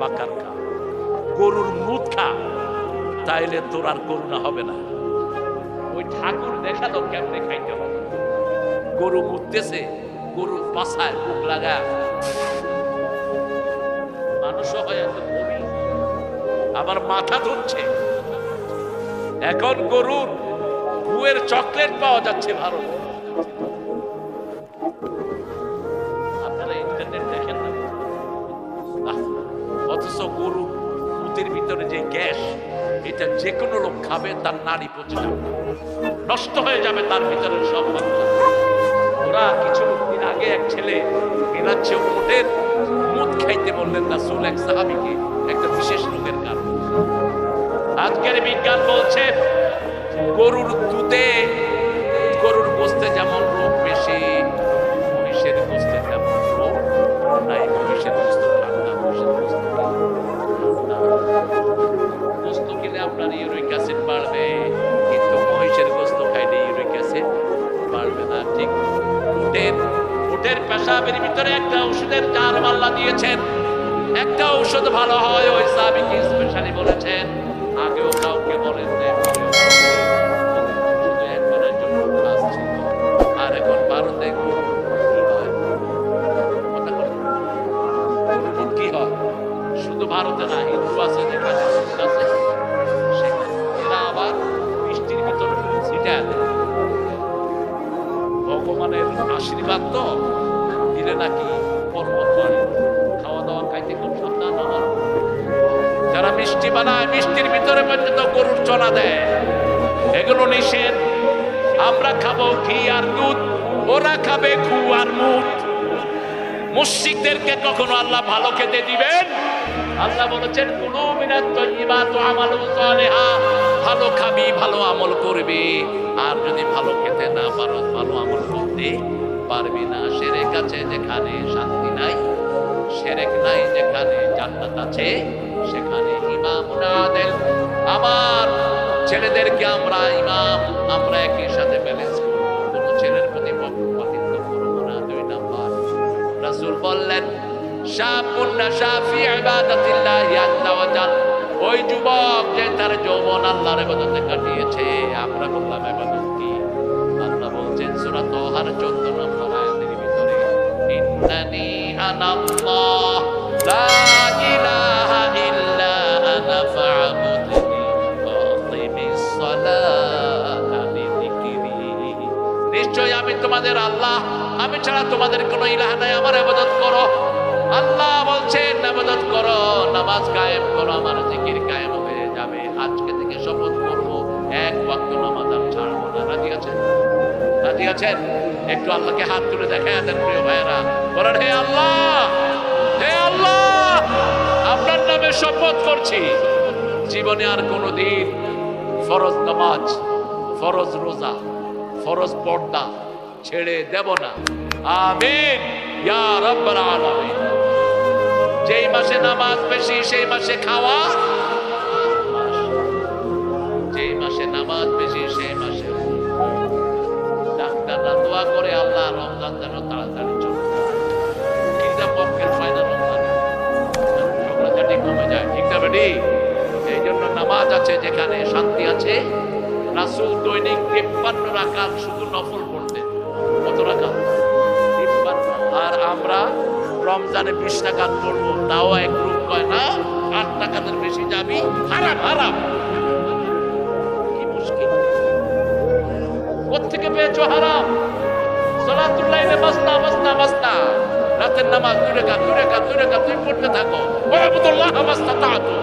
বাকার খা, গরুর মুদ খা, তাইলে তোর আর করুণা হবে না। ওই ঠাকুর দেখালো কেমনে খাইতে হবে। গরু মুততেছে, গরুর পাছায় মুখ লাগা, মানুষও হয় এত বমি, আবার মাথা ধরছে। এখন গরুর গুয়ের চকলেট পাওয়া যাচ্ছে ভারতে। আপনারা ইন্টারনেট দেখেন না? অথচ গরু মুতের ভিতরে যে গ্যাস, এটা যে কোনো লোক খাবে তার নাড়ি পচে যাবে, নষ্ট হয়ে যাবে তার ভিতরের সব বাচ্চা। ওরা কিছু দিন আগে এক ছেলে এনাচ্ছে উটের মুদ খাইতে বললেন রাসূল এক সাহাবীকে, একটা বিশেষ রোগের কারণ। আজকের বিজ্ঞান বলছে গরুর দুধে, গরুর গোস্তে যেমন রোগ বেশি, মহিষের গোস্তে তেমন রোগ নাই। মহিষের গোস্ত ঠান্ডা, মহিষের গোস্ত গোস্ত খেলে আপনার ইউরিক অ্যাসিড বাড়বে, কিন্তু মহিষের গোস্ত খাইলে ইউরিক অ্যাসিড বাড়বে না। ঠিক উটের পেশাবের ভিতরে একটা ওষুধের জার আল্লাহ দিয়েছেন, একটা ঔষধ ভালো হয়, ওই সাহাবীকে স্পেশালি বলেছেন। আগেও কাউকে বলেন শুধু একবারের জন্য ক্লাস ছিল। আর এখন ভারতে কি হয় কি হয়, শুধু ভারতে না, হিন্দু আছে যেখানে আছে সেখানে এরা আবার বৃষ্টির ভিতরে ছিটা দেয়। ভগবানের আশীর্বাদ তো দিলে নাকি পর্বত হয়। খাওয়া দাওয়া খাইতে খুব সাবধান হওয়ার। যারা মিষ্টি বানায়, মিষ্টির ভিতরে পর্যন্ত গরুর চনা দেয়, এগুলো নিষেধ। আমরা খাবো ঘি আর দুধ, ওরা খাবে ঘু আর মুদ। মুশরিকদেরকে কখনো আল্লাহ ভালো খেতে দিবেন? আল্লাহ বলেছেন কুলু মিনাত তাইয়্যিবাত ওয়া আমালু সালিহা, ভালো খাবি, ভালো আমল করবি। আর যদি ভালো খেতে না পারো, ভালো আমল করতে পারবি না। শিরক আছে যেখানে শান্তি নাই, শিরক নাই যেখানে জান্নাত আছে সেখানে ইমামুন আদিল। আমার ছেলেদেরকে আমরা ইমাম, আমরা একই সাথে ব্যালেন্স করব, কোনো ছেলের প্রতি পক্ষপাতিত্ব করব না। 2 নাম্বার, রাসূল বললেন শাবুন নাশা ফি ইবাদাতিল্লাহি আযজা ওয়া জাল, ওই যুবক যে তার যৌবন আল্লাহর ইবাদতে কাটিয়েছে। আমরা বললাম ইবাদত কি? আল্লাহ বলছেন সূরা তাহার 14 নম্বর আয়াতের ভিতরে, ইন্নানি আনাল্লাহ লা ইলাহা ইল্লা আনা ফা'বুদনি ওয়া আকিমিস সালাতা লিযিকরি। নিশ্চয় আমি তোমাদের আল্লাহ, আমি ছাড়া তোমাদের কোনো ইলাহ নাই, আমার ইবাদত করো। আল্লাহ বলছেন ইবাদত করো, নামাজ কায়েম করো, আমার জিকির কায়েম হয়ে যাবে। আজকে থেকে শপথ করব, এক ওয়াক্ত নামাজ আমি ছাড়বো না। রাজি আছেন? রাজি আছেন? একটু আল্লাহকে হাত তুলে দেখায় দেন প্রিয় ভাইয়েরা, বলেন হে আল্লাহ, হে আল্লাহ, আপনার নামে শপথ করছি জীবনে আর কোনোদিন ফরজ নামাজ, ফরজ রোজা, ফরজ পর্দা ছেড়ে দেব না। আমিন ইয়া রাব্বাল আলামিন। যেই মাসে নামাজ বেশি সেই মাসে খাওয়া মাস, যেই মাসে নামাজ বেশি সেই মাসে ডাক্তাররা দোয়া করে আল্লাহ রমজান যেন তাড়াতাড়ি চলে যায়, কিন্তু পক্ষের হয় না রমজান, ঝগড়াঝাটি কমে যায়, ঠিক না বেটি? এই জন্য নামাজ আছে যেখানে শান্তি আছে। রাসূল দৈনিক 53 রাকাত শুধু নফল পড়তেন। কত রাকাত? 53। আর আমরা রমজানে 20 রাকাত পড়বো, তাও এক গ্রুপ কয় না 8 রাকাতের বেশি যাবি, হারাম হারাম। কি মুশকিল, কোত্থেকে পেয়েছো হারাম? সালাতুল লাইলে মাসনা মাসনা মাসনা, রাতের নামাজ 2 রাকাত 2 রাকাত 2 রাকাত তুমি পড়তে থাকো। ওয়াবুদুল্লাহ মাসতাতাতু,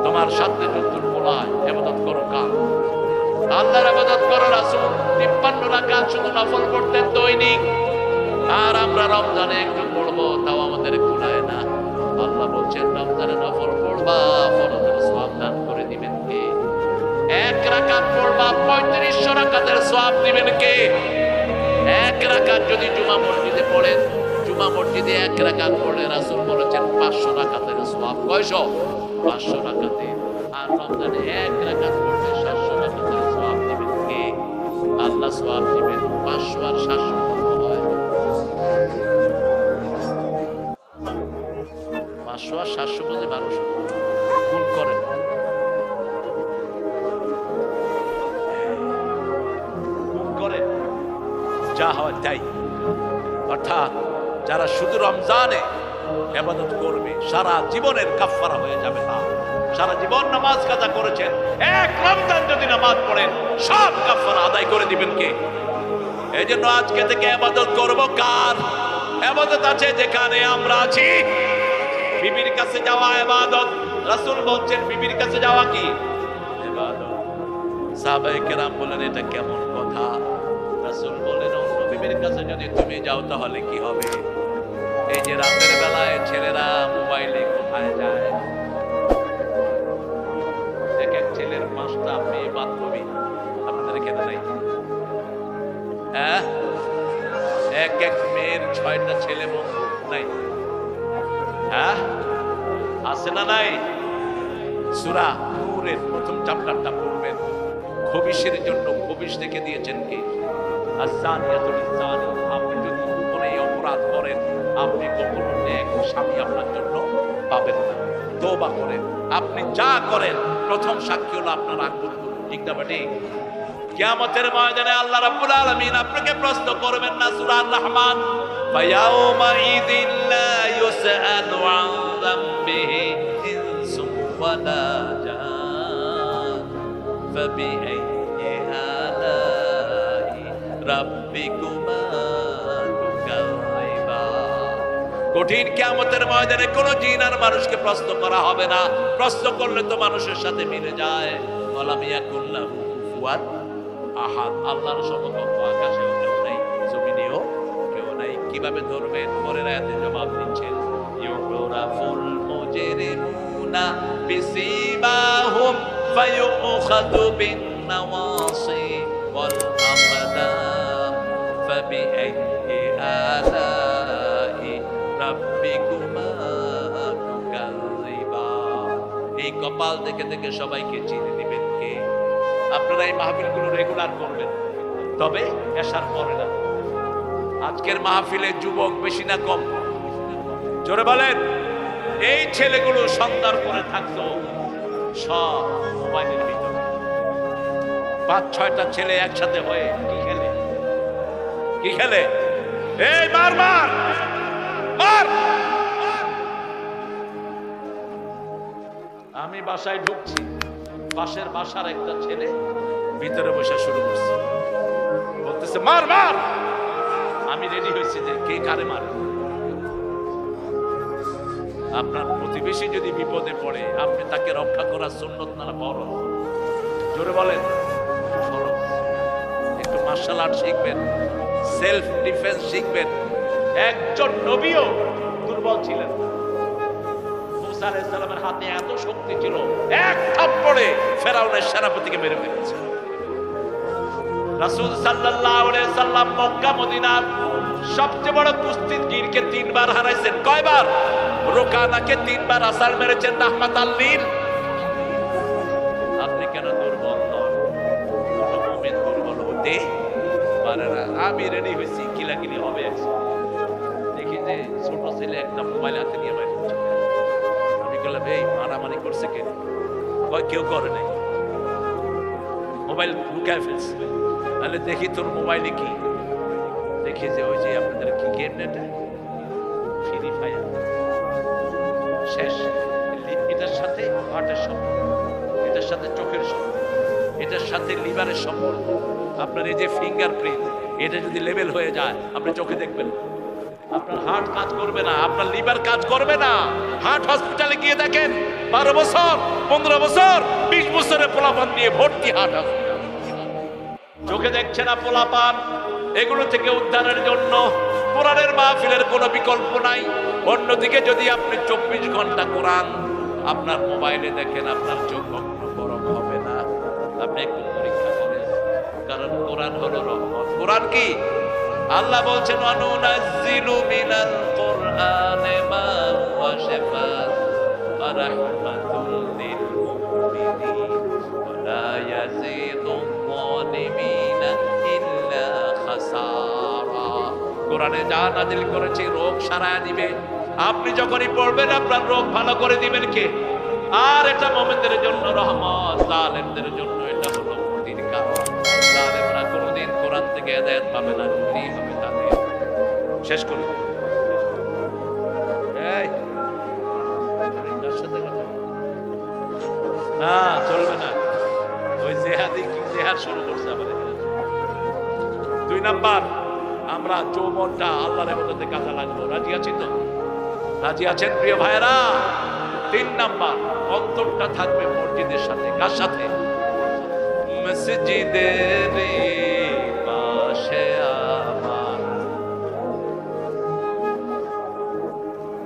তোমার সাথে যতটুকু বলায় ইবাদত করো। কার? আল্লাহর ইবাদত করো। রাসূল 53 রাকাত শুধু নফল পড়তেন দৈনিক। আর আমরা রমজানে একটু পড়বো, তাও আমাদের কুলায় না। আল্লাহ বলছেন রমজানে নফল পড়বা, ফরজের সওয়াব দান করে দিবেন কে? 1 রাকাত পড়বা, 3500 রাকাতের সওয়াব দিবেন কে? 1 রাকাত যদি জুমা মসজিদে পড়েন, জুমা মসজিদে 1 রাকাত পড়লে রাসূল বলেছেন 500 রাকাতের সওয়াব। কয়শো? 500 রাকাতে আর রমজানে 1 রাকাত পড়লে 700 রাকাতের সওয়াব দিবেন কে? আল্লাহ সওয়াব দিবেন। 500 আর 700 কত হয়? 500 আর 700 বলে 1200 গুণ করেন। করেন যা হয় তাই। অর্থাৎ যারা শুধু রমজানে ইবাদত করবে সারা জীবনের কাফফারা হয়ে যাবে না। সারা জীবন নামাজ কাজা করেছেন, এক রমজান যদি নামাজ পড়েন সব কাফফারা আদায় করে দিবেন কে? এই জন্য আজকে থেকে ইবাদত করব কার? ইবাদত আছে যেখানে আমরা আছি। বিবির কাছে যাওয়া ইবাদত। রাসূল বলছেন বিবির কাছে যাওয়া কি ইবাদত। সাহাবায়ে কেরাম বলেন এটা কেমন কথা? রাসূল বলেন অন্য বিবির কাছে যদি তুমি যাও তাহলে কি হবে? এই যে রাতের বেলায় ছেলেরা মোবাইলে কোথায় যায়, এক এক ছেলের 5টা মেয়ে বান্ধবী, আপনাদের এখানে নাই? হ্যাঁ, এক এক মেয়ের 6টা ছেলে বন্ধু নাই? হ্যাঁ আছে না নাই? সূরা নূরের প্রথম চ্যাপ্টারটা পড়বেন। খবিশের জন্য খবিশ দেখে দিয়েছেন কে? আয-যানিয়াতুল যানি। আপনি যদি কোনো অপরাধ করেন আপনি কখনো নেক স্বামী আপনার জন্য পাবেন না। তওবা করেন। আপনি যা করেন প্রথম সাক্ষী হলো আপনার আঙ্গুল। ঠিক না বেটি? কিয়ামতের ময়দানে আল্লাহ রাব্বুল আলামিন আপনাকে প্রশ্ন করবেন না। সূরা আর-রহমান, ফায়াউমা ইযিল লা ইউসআলু আন যামবিহি ইনসুন ওয়ালা জান ফাবিআইয়ি আলাই রাব্বিকুমা তুকাযিবান। কঠিন কিয়ামতের ময়দানে কোনো জিন আর মানুষকে প্রশ্ন করা হবে না। প্রশ্ন করলে তো মানুষের সাথে মিলে যায়। ওয়ালাম ইয়াকুল্লাহু কুফুয়ান আহাদ। আল্লাহর সমকক্ষ আকাশেও কেউ নাই, জমিনেও কেউ নাই। কিভাবে ধরবেন? পরের আয়াতে জবাব দিচ্ছেন, ইউরাফুল মুজরিমুনা বিসিমাহুম ফায়ুখাযু বিন নাওয়াসি ওয়াল আকদাম ফাবিআইয়ি আলাই রাব্বিকুমা তুকাযিবান। এই কপাল দেখে দেখে সবাইকে চিনে দিবেন কে? আপনারা এই মাহফিলগুলো রেগুলার করবেন, তবে এশার পরে না। আজকের মাহফিলে যুবক বেশি না কম? জোরে বলেন। এই ছেলেগুলো সন্ধ্যার পরে থাকতো সব মোবাইলের ভিতরে। 5-6টা ছেলে একসাথে হয়ে কি খেলে? কি খেলে? এই মার মার মার। আমি বাসায় ঢুকছি, পাশের বাসার একটা ছেলে ভিতরে বসে শুরু করছে, বলতেছে মার মার। আমি রেডি হয়েছি যে কে কারে মারে। আপনার প্রতিবেশী যদি বিপদে পড়ে আপনি তাকে রক্ষা করার সুন্নত না ফরজ? জোরে বলেন। ফরজ। একটু মার্শাল আর্ট শিখবেন, সেলফ ডিফেন্স শিখবেন। একজন নবীও দুর্বল ছিলেন। মুসা আলাইহিস সালামের হাতে এত শক্তি ছিল, এক থাপ্পড়ে ফেরাউনের সেনাপতিকে মেরে ফেলেছে। রাসূল সাল্লাল্লাহু আলাইহি সাল্লাম মক্কা মদিনার সবচেয়ে বড় কুস্তিগীরকে 3 বার হারাইছেন। কয়বার? রোকানাকে 3 বার আসার মেরেছেন রাহমাতাল লিল। আপনি কেন দুর্বল হন? কোন মুমিন দুর্বল হতে পারে না। আমি রেডি হয়েছি, কিলাকিলি হবে। দেখি যে ছোট ছেলে একটা মোবাইল হাতে নিয়ে বাইরে হচ্ছে। আমি বললাম এই মারামারি করছে কে? কয় কেউ করে নাই, মোবাইল লুকায় ফেলছে। তাহলে দেখি তোর মোবাইলে কি। দেখি যে ওই যে আপনাদের কি গেম নেটা ফ্রি ফায়ার। শেষ। এটার সাথে হার্টের সম্পর্ক, এটার সাথে চোখের সম্পর্ক, এটার সাথে লিভারের সম্পর্ক। আপনার এই যে ফিঙ্গারপ্রিন্ট, এটা যদি লেভেল হয়ে যায় আপনি চোখে দেখবেন, আপনার হার্ট কাজ করবে না, আপনার লিভার কাজ করবে না। হার্ট হসপিটালে গিয়ে দেখেন 12 বছর 15 বছর 20 বছরের পোলাপান নিয়ে ভর্তি হার্ট হসপিটাল। চোখে দেখছে না পোলাপান। এগুলো থেকে উদ্ধারের জন্য কোরআনের মাহফিলের কোনো বিকল্প নাই। অন্যদিকে যদি আপনি 24 ঘন্টা কোরআন আপনার মোবাইলে দেখেন আপনার চোখ কখনো গরম হবে না। আপনি একটু পরীক্ষা করেন, কারণ কোরআন হলো রহমত। কোরআন কি? আল্লাহ বলছেন ওয়ানুনাজ্জিলু মিনাল কুরআনি মা হুয়া শিফাa'un ওয়া রাহমাতুল লিল মুমিনিন। কোরআনে যা নাজিল করেছে রোগ সারায় দিবে। আপনি যখনই পড়বেন আপনার রোগ ভালো করে দিবেন কে? আর এটা মুমিনদের জন্য রহমত, জালেমদের জন্য এটা হলো ক্ষতির কারণ। জালেমরা কোনোদিন কোরআন থেকে হেদায়েত পাবে না, ক্ষতি হবে তাদের। শেষ করি না, চলবে না। ওই জেহাদি কি জেহাদ শুরু করছে আমাদের। 2 নাম্বার, আমরা যৌবনটা আল্লাহর ইবাদতে কাজে লাগবো। রাজি আছি তো? রাজি আছেন প্রিয় ভাইরা? 3 নাম্বার, অন্তরটা থাকবে মসজিদের সাথে। কার সাথে? মসজিদের পাশে আমার।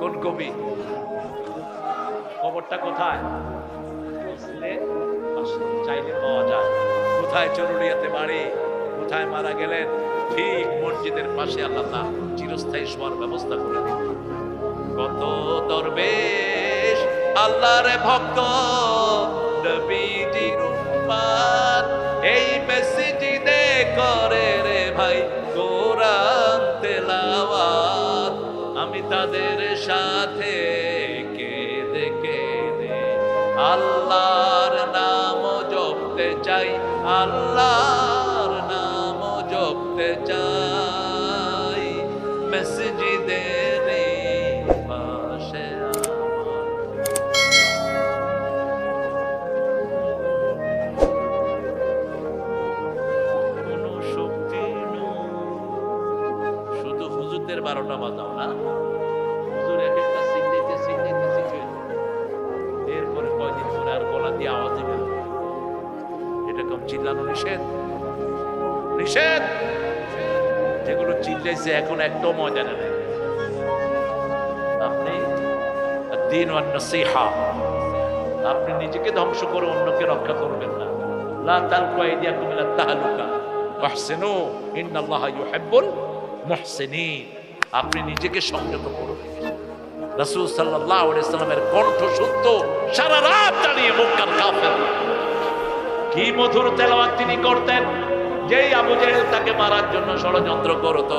কোন কবি? কবরটা কোথায়? চাইলে পাওয়া যায়। কোথায়? চরুলিয়াতে বাড়ি। কোথায় মারা গেলেন? ঠিক মসজিদের পাশে আল্লাহ তাআলা চিরস্থায়ী শোয়ার ব্যবস্থা করে দিলেন। কত দরবেশ আল্লাহর ভক্ত নবীজির উম্মত এই মসজিদে করে রে ভাই কোরআন তেলাওয়াত। আমি তাদের সাথে কেঁদে কেঁদে আল্লাহর নাম জপতে চাই, আল্লাহর নাম জপতে চাই। মসজিদের পাশে আমার। কোনো শক্তি শুধু হুজুরদের 12টা বাজাও না। হুজুর এক একটা সিগনেতে এরপরে কয়দিন পরে আর গলা দিয়ে আওয়াজ দিবে না। এটা কম চিল্লানো নিষেধ, নিষেধ। যেগুলো চিল্লাইছে এখন একটাও মজা নেই। আপনি দ্বীন ওয়ান নসিহা, আপনি নিজেকে ধ্বংস করে অন্যকে রক্ষা করবেন না। লা তালকু আইদিয়াকুম ইলা তাহলুকা ওয়াহসিনু ইন্নাল্লাহা ইউহিব্বুল মুহসিনিন। আপনি নিজেকে সংযত করুন। রাসূল সাল্লাল্লাহু আলাইহি সাল্লামের কণ্ঠ শুদ্ধ সারা রাত দাঁড়িয়ে মক্কার কাফের কি মধুর তেলাওয়াত তিনি করতেন। যেই আবু জেহেল তাকে মারার জন্য ষড়যন্ত্র করত,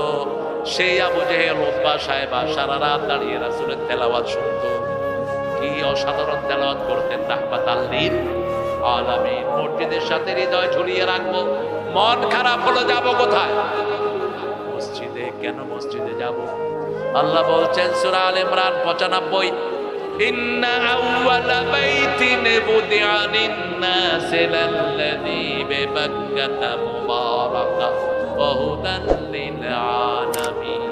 সেই আবু জেহেল উতবা সাহেবা সারা রাত দাঁড়িয়ে রাসূলের তেলাওয়াত শুনত। কি অসাধারণ তেলাওয়াত করতেন। রাহমাতাল লিল আলামিন। মসজিদের সাথে হৃদয় ঝুলিয়ে রাখবো। মন খারাপ হলো যাব কোথায়? মসজিদে। কেন মসজিদে যাব? আল্লাহ বলছেন সূরা আলে ইমরান 95, ইন্না আউওয়ালা বাইতিন বুদিআ লিন-নাসি লাল্লাযী বিবাক্কাতা মুবারাকা ওয়া হুদান লিল-আলামিন।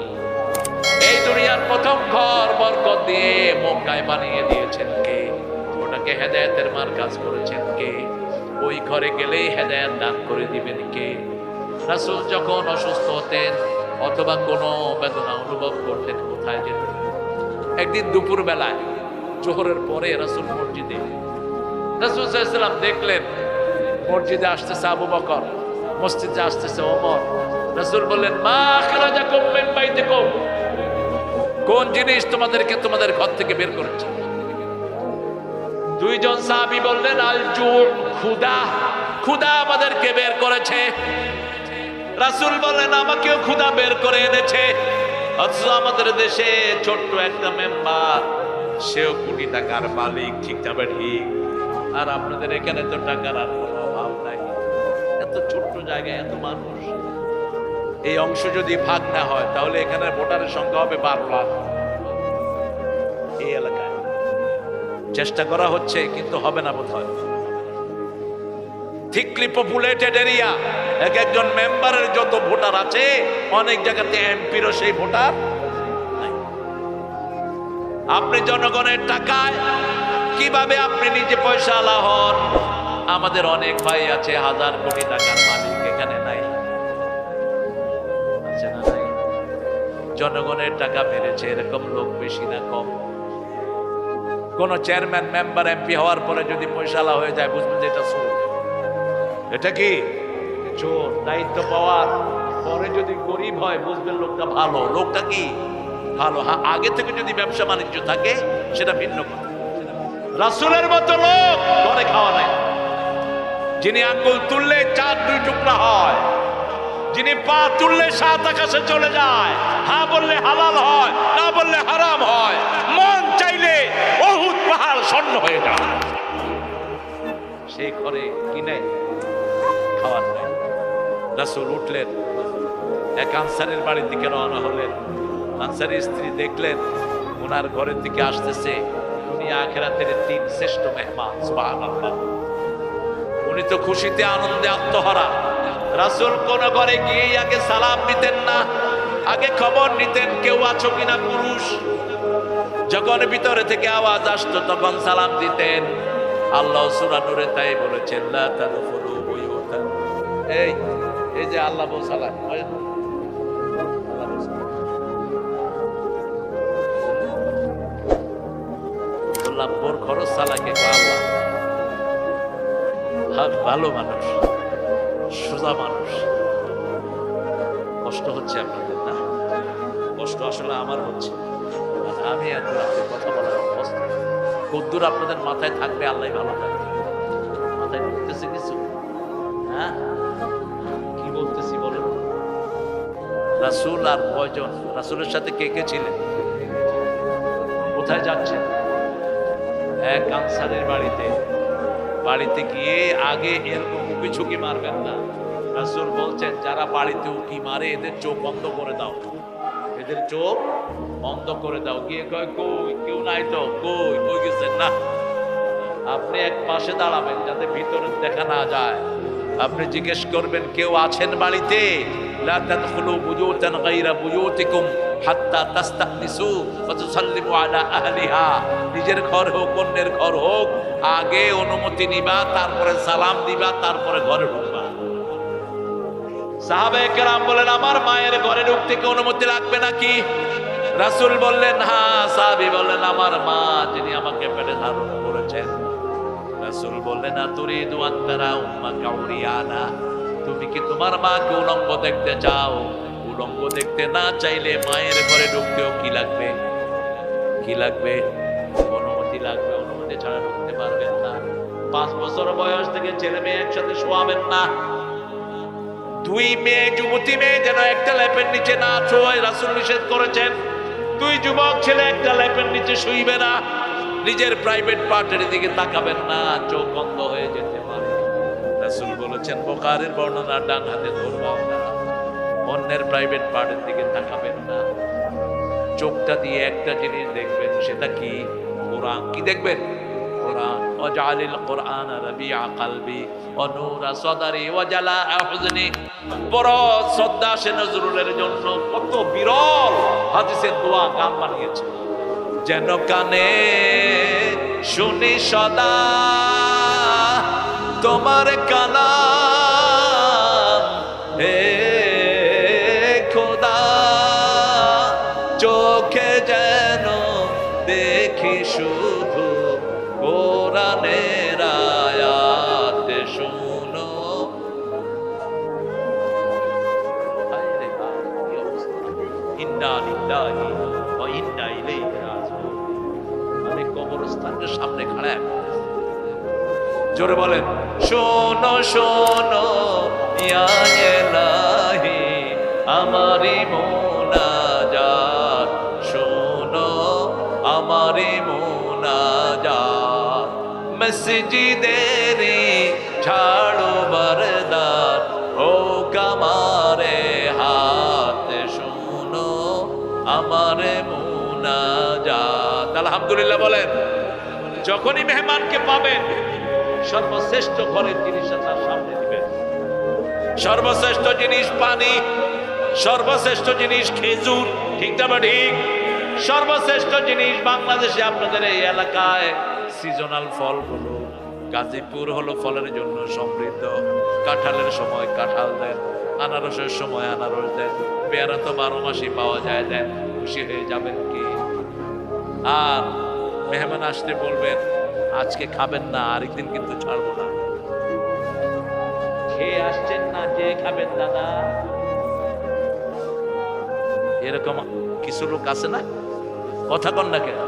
এই দুনিয়ার প্রথম ঘর বরকত দিয়ে মক্কায় বানিয়ে দিয়েছেন কে? ওটাকে হেদায়েতের মারকাজ করেছেন কে? ওই ঘরে গেলেই হেদায়েত দান করে দিবেন কে? রাসূল যখন অসুস্থ হতেন অথবা কোনো বেদনা অনুভব করতেন কোথায় যেতেন? একদিন দুপুর বেলায় জোহরের পরে রাসূল মসজিদে, রাসূল সাল্লাল্লাহু আলাইহি ওয়াসাল্লাম দেখলেন মসজিদে আসতেছে আবু বকর, মসজিদে আসতেছে ওমর। রাসূল বললেন, মা আখরাজাকুম মিন বাইতিকুম, কোন জিনিস তোমাদেরকে তোমাদের ঘর থেকে বের করেছে? দুইজন সাহাবী বললেন, আল জু, ক্ষুধা, ক্ষুধা আমাদেরকে বের করেছে। রাসূল বললেন, আমাকেও ক্ষুধা বের করে এনেছে। অথচ আমাদের দেশে ছোট্ট একটা মেম্বার, সেও কোটি টাকার মালিক, ঠিক না ঠিক? আর আপনাদের এখানে তো টাকার আর কোনো অভাব নাই। এত ছোট্ট জায়গায় এত মানুষ, এই অংশ যদি ভাগ না হয় তাহলে এখানে ভোটারের সংখ্যা হবে 12 লাখ। এই এলাকায় চেষ্টা করা হচ্ছে কিন্তু হবে না বোধহয়। থিকলি পপুলেটেড এরিয়া, এক একজন মেম্বারের যত ভোটার আছে অনেক জায়গাতে এমপিরও সেই ভোটার নাই। আপনি জনগণের টাকায় কিভাবে আপনি নিজে পয়সা আলা হন? আমাদের অনেক ভাই আছে হাজার কোটি টাকার মালিক, এখানে নাই। আছে না নাই? জনগণের টাকা মেরেছে এরকম লোক বেশি না কম? কোন চেয়ারম্যান মেম্বার এমপি হওয়ার পরে যদি পয়সা আলা হয়ে যায় বুঝবেন যে এটা চোর। এটা কি চোর। দায়িত্ব পাওয়ার পরে যদি গরিব হয় বুঝবেন লোকটা ভালো। লোকটা কি ভালো। হ্যাঁ, আগে থেকে যদি ব্যবসা বাণিজ্য থাকে সেটা ভিন্ন কথা। রাসূলের মতো লোক ঘরে খাওয়া নাই, যিনি আঙ্গুল তুললে 4 2 টুকরা হয়, যিনি পা তুললে 7 আকাশে চলে যায়, হ্যাঁ বললে হালাল হয়, না বললে হারাম হয়, মন চাইলে উহুদ পাহাড় স্বর্ণ হয়ে যায়। সেই ঘরে কি নেই? খাওয়ার নেই। রাসূল উঠলেন, এক আনসারের বাড়ির দিকে রওনা হলেন। আনসারের স্ত্রী দেখলেন ওনার ঘরের দিকে আসতেছে দুনিয়া আখিরাতের 3 শ্রেষ্ঠ মেহমান। সুবহানাল্লাহ। উনি তো খুশিতে আনন্দে আত্মহারা। রাসূল কোন ঘরে গিয়ে আগে সালাম দিতেন না, আগে খবর নিতেন কেউ আছো কিনা পুরুষ। যখন ভিতরে থেকে আওয়াজ আসতো তখন সালাম দিতেন। আল্লাহ সূরা নূরে তাই বলেছেন, লা তাদখুলু বুয়ুতান। এই যে আল্লাহ বল সালাম, বললাম বোর খরচ সালাকে আল্লাহ। ভালো মানুষ, সোজা মানুষ। কষ্ট হচ্ছে আপনাদের না? কষ্ট আসলে আমার হচ্ছে, আমি এত রাতে কথা বলার অবস্থা। কদ্দুর আপনাদের মাথায় থাকবে আল্লাহ ভালো থাকবে। মাথায় ঢুকতেছে কিছু? হ্যাঁ, কি বলতেছি বলেন? রাসূল আর কয়জন? রাসূলের সাথে কে কে ছিলেন? কোথায় যাচ্ছেন? এক আনসারের বাড়িতে গিয়ে আগে এরকম উকি ঝুঁকি মারবেন না। রাসূল বলছেন যারা বাড়িতে উকি মারে এদের চোখ বন্ধ করে দাও, এদের চোখ বন্ধ করে দাও। গিয়ে কয় কই কেউ নাই তো, কই গেছেন না? আপনি এক পাশে দাঁড়াবেন যাতে ভিতরে দেখা না যায়। আপনি জিজ্ঞেস করবেন কেউ আছেন বাড়িতে? লা তাদখুলু বুয়ুতান গায়রা বুয়ুতিকুম হাত্তা তাস্তানিসু ওয়া তুসাল্লিমু আলা আহলিহা। নিজের ঘর হোক অন্যের ঘর হোক, আগে অনুমতি নিবা, তারপরে সালাম দিবা, তারপরে ঘরে ঢুকবা। সাহাবায়ে কেরাম বলেন আমার মায়ের ঘরে ঢুকতে কি অনুমতি লাগবে নাকি? রাসূল বললেন হ্যাঁ। সাহাবী বললেন আমার মা যিনি আমাকে পেটে ধারণ করেছেন। রাসূল বললেন আতুরিদু আন তারা উম্মাকা উরিয়ানা, তুমি কি তোমার মাকে উলঙ্গ দেখতে চাও? উলঙ্গ দেখতে না চাইলে মায়ের ঘরে ঢুকতেও কি লাগবে? অনুমতি লাগবে। অনুমতি ছাড়া ঢুকতে পারবেন না। 5 বছর বয়স থেকে ছেলে মেয়ে একসাথে শোয়াবেন না। 2 মেয়ে যুবতী মেয়ে যেন একটা লেপের নিচে না শোয়, রাসূল নিষেধ করেছেন। 2 যুবক ছেলে একটা লেপের নিচে শুইবে না। নিজের প্রাইভেট পার্টের দিকে তাকাবেন না, চোখ বন্ধ হয়ে যেতে পারে। রাসূল বলেছেন বুখারীর বর্ণনা, ডান হাতে ধরবেন না, অন্যের প্রাইভেট পার্টের দিকে তাকাবেন না। চোখটা দিয়ে একটা জিনিস দেখবেন, সেটা কি? কোরআন। কি দেখবেন? কোরআন। ওয়াজআলিল কোরআন রাবিআ কলবি ওয়া নূরা সাদরি ওয়া জালাআ হুজনি। বড় শ্রদ্ধা সে নজরুলের জন্য কত বিরল হাদিসের দোয়া গান বানিয়েছে। যেন কানে শুনি সদা তোমার কালাম, হে খোদা চোখে যেন দেখি শুধু কোরআনের আয়াত শুনো। ইন্না লিল্লাহি ওয়া ইন্না ইলাইহি রাজিউন। আমি কবরস্থানের সামনে খাড়া, জোরে বলেন শোনো শোনো ইয়া ইলাহি আমারি মুনাজাত, শোনো আমারি মুনাজাত। মসজিদেরি ঝাড়ু বরদার ও কামারে হাত, শোনো আমারে মুনাজাত। আলহামদুলিল্লাহ বলেন। যখনই মেহমানকে পাবেন সর্বশ্রেষ্ঠ ঘরের জিনিস তার সামনে দিবেন। সর্বশ্রেষ্ঠ জিনিস পানি, সর্বশ্রেষ্ঠ জিনিস খেজুর, ঠিক না ঠিক? সর্বশ্রেষ্ঠ জিনিস বাংলাদেশে আপনাদের এই এলাকায় সিজনাল ফলগুলো। গাজীপুর হলো ফলের জন্য সমৃদ্ধ। কাঁঠালের সময় কাঁঠাল দেন, আনারসের সময় আনারস দেন, পেয়ারা তো 12 মাসই পাওয়া যায়, দেন। খুশি হয়ে যাবেন কি? আর মেহমান আসতে বলবেন আজকে খাবেন না, আরেকদিন কিন্তু ছাড়বো না। খেয়ে আসছেন না, যে খাবেন দাদা। এরকম কিছু লোক আছে না? কথা কন না কেন?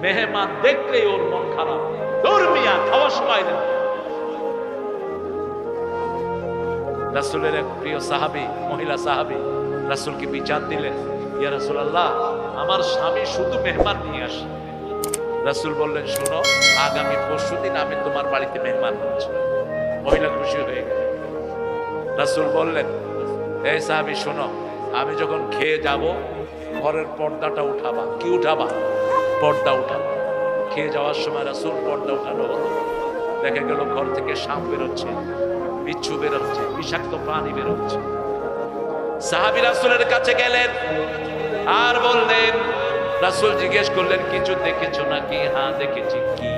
মেহমান দেখলে ওর মন খারাপ, ধর্মিয়া খাওয়ার সময় দেন। রাসূলের এক প্রিয় সাহাবী, মহিলা সাহাবী রাসূলকে বিচার দিলেন, ইয়া রাসূলুল্লাহ, আমার স্বামী শুধু মেহমান নিয়ে আসে। রাসূল বললেন, শোনো, আগামী পরশুদিন আমি তোমার বাড়িতে মেহমান হচ্ছি। মহিলা খুশি হয়ে গেল। রাসূল বললেন, এই সাহাবী শোনো, আমি যখন খেয়ে যাব ঘরের পর্দাটা উঠাবা। কি উঠাবা? পর্দা উঠাবা। খেয়ে যাওয়ার সময় রাসূল পর্দা উঠানো হলো। দেখা গেল ঘর থেকে সাপ বেরোচ্ছে, বিচ্ছু বেরোচ্ছে, বিষাক্ত প্রাণী বেরোচ্ছে। সাহাবী রাসূলের কাছে গেলেন আর বললেন, রাসূল জিজ্ঞেস করলেন, কিছু দেখেছো নাকি? হ্যাঁ দেখেছি। কি?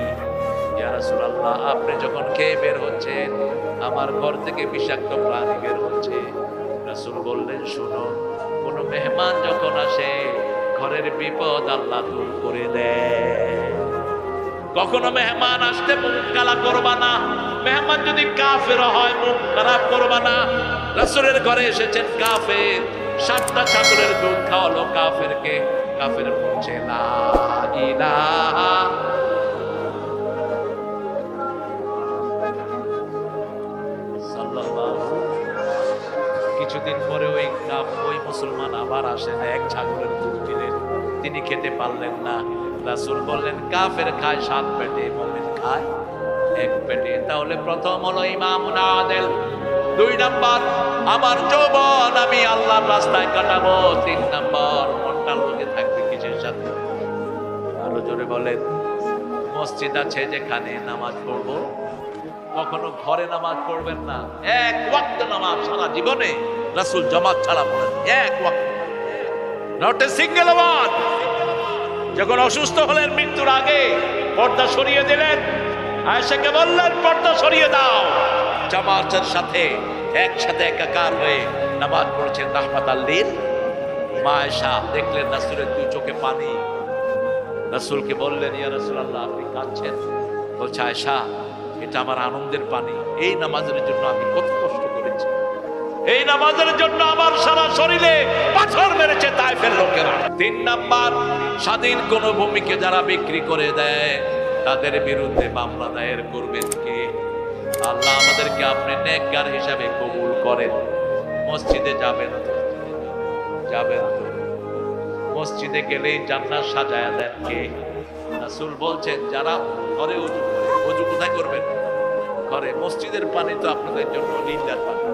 ইয়া রাসূলুল্লাহ, আপনি যখন খেয়ে বের হচ্ছেন আমার ঘর থেকে বিষাক্ত প্রাণী বের হচ্ছে। রাসূল বললেন, শোনো, কোন মেহমান যখন আসে ঘরের বিপদ আল্লাহ দূর করে দেয়। কখনো মেহমান আসতে মুখ কালা করবা না। মেহমান যদি কাফের হয় মুখ খারাপ করবা না। রাসূলের ঘরে এসেছেন কাফের, 7টা ছাগলের দুধ খাওয়ালো কাফেরকে। কাফের বলছে লা ইলাহা। কিছুদিন পরে ওই মুসলমান আবার আসেন, এক ছাগলের দুধ দিলেন, তিনি খেতে পারলেন না। রাসূল বললেন, কাফের খায় 7 পেটে, মুমিন খায় 1 পেটে। তাহলে প্রথম হলো ইমামুন আদিল, 2 নাম্বার আমার যৌবন আমি আল্লাহর রাস্তায় কাটাবো, 3 নাম্বার মনটা লগে থাকবে কিসের সাথে? আরো জোরে বলেন। মসজিদ আছে যেখানে নামাজ পড়বো, কখনো ঘরে নামাজ পড়বেন না। 1 ওয়াক্ত নামাজ সারা জীবনে রাসূল জামাত ছাড়া পড়েন, 1 ওয়াক্ত, নট এ সিঙ্গেল ওয়ান। যখন অসুস্থ হলেন মৃত্যুর আগে পর্দা সরিয়ে দিলেন, আয়েশাকে বললেন, পর্দা সরিয়ে দাও। জামাতের সাথে একসাথে একাকার হয়ে নামাজ পড়েছেন রাহমাতাল লিল। মা আয়েশা দেখলেন রাসূলের 2 চোখে পানি। রাসূলকে বললেন, ইয়া রাসূলুল্লাহ, আপনি কাঁদছেন? বলছে, আয়েশা, এটা আমার আনন্দের পানি। এই নামাজের জন্য আমি কত কষ্ট করেছি, এই নামাজের জন্য আমার সারা শরীরে পাথর মেরেছে তায়েফের লোকেরা। 3 নাম্বার, স্বাধীন কোন ভূমিকে যারা বিক্রি করে দেয় তাদের বিরুদ্ধে মামলা দায়ের করবেন কে? আল্লাহ আমাদেরকে আপনি নেককার হিসাবে কবুল করেন। মসজিদে যাবেন তো? যাবেন তো? মসজিদে গেলেই জান্নাত সাজায়া দেন কে? রাসূল বলছেন, যারা ঘরে ওযু করে। ওযু কোথায় করবেন? ঘরে। মসজিদের পানি তো আপনাদের জন্য লিল্লার পানি।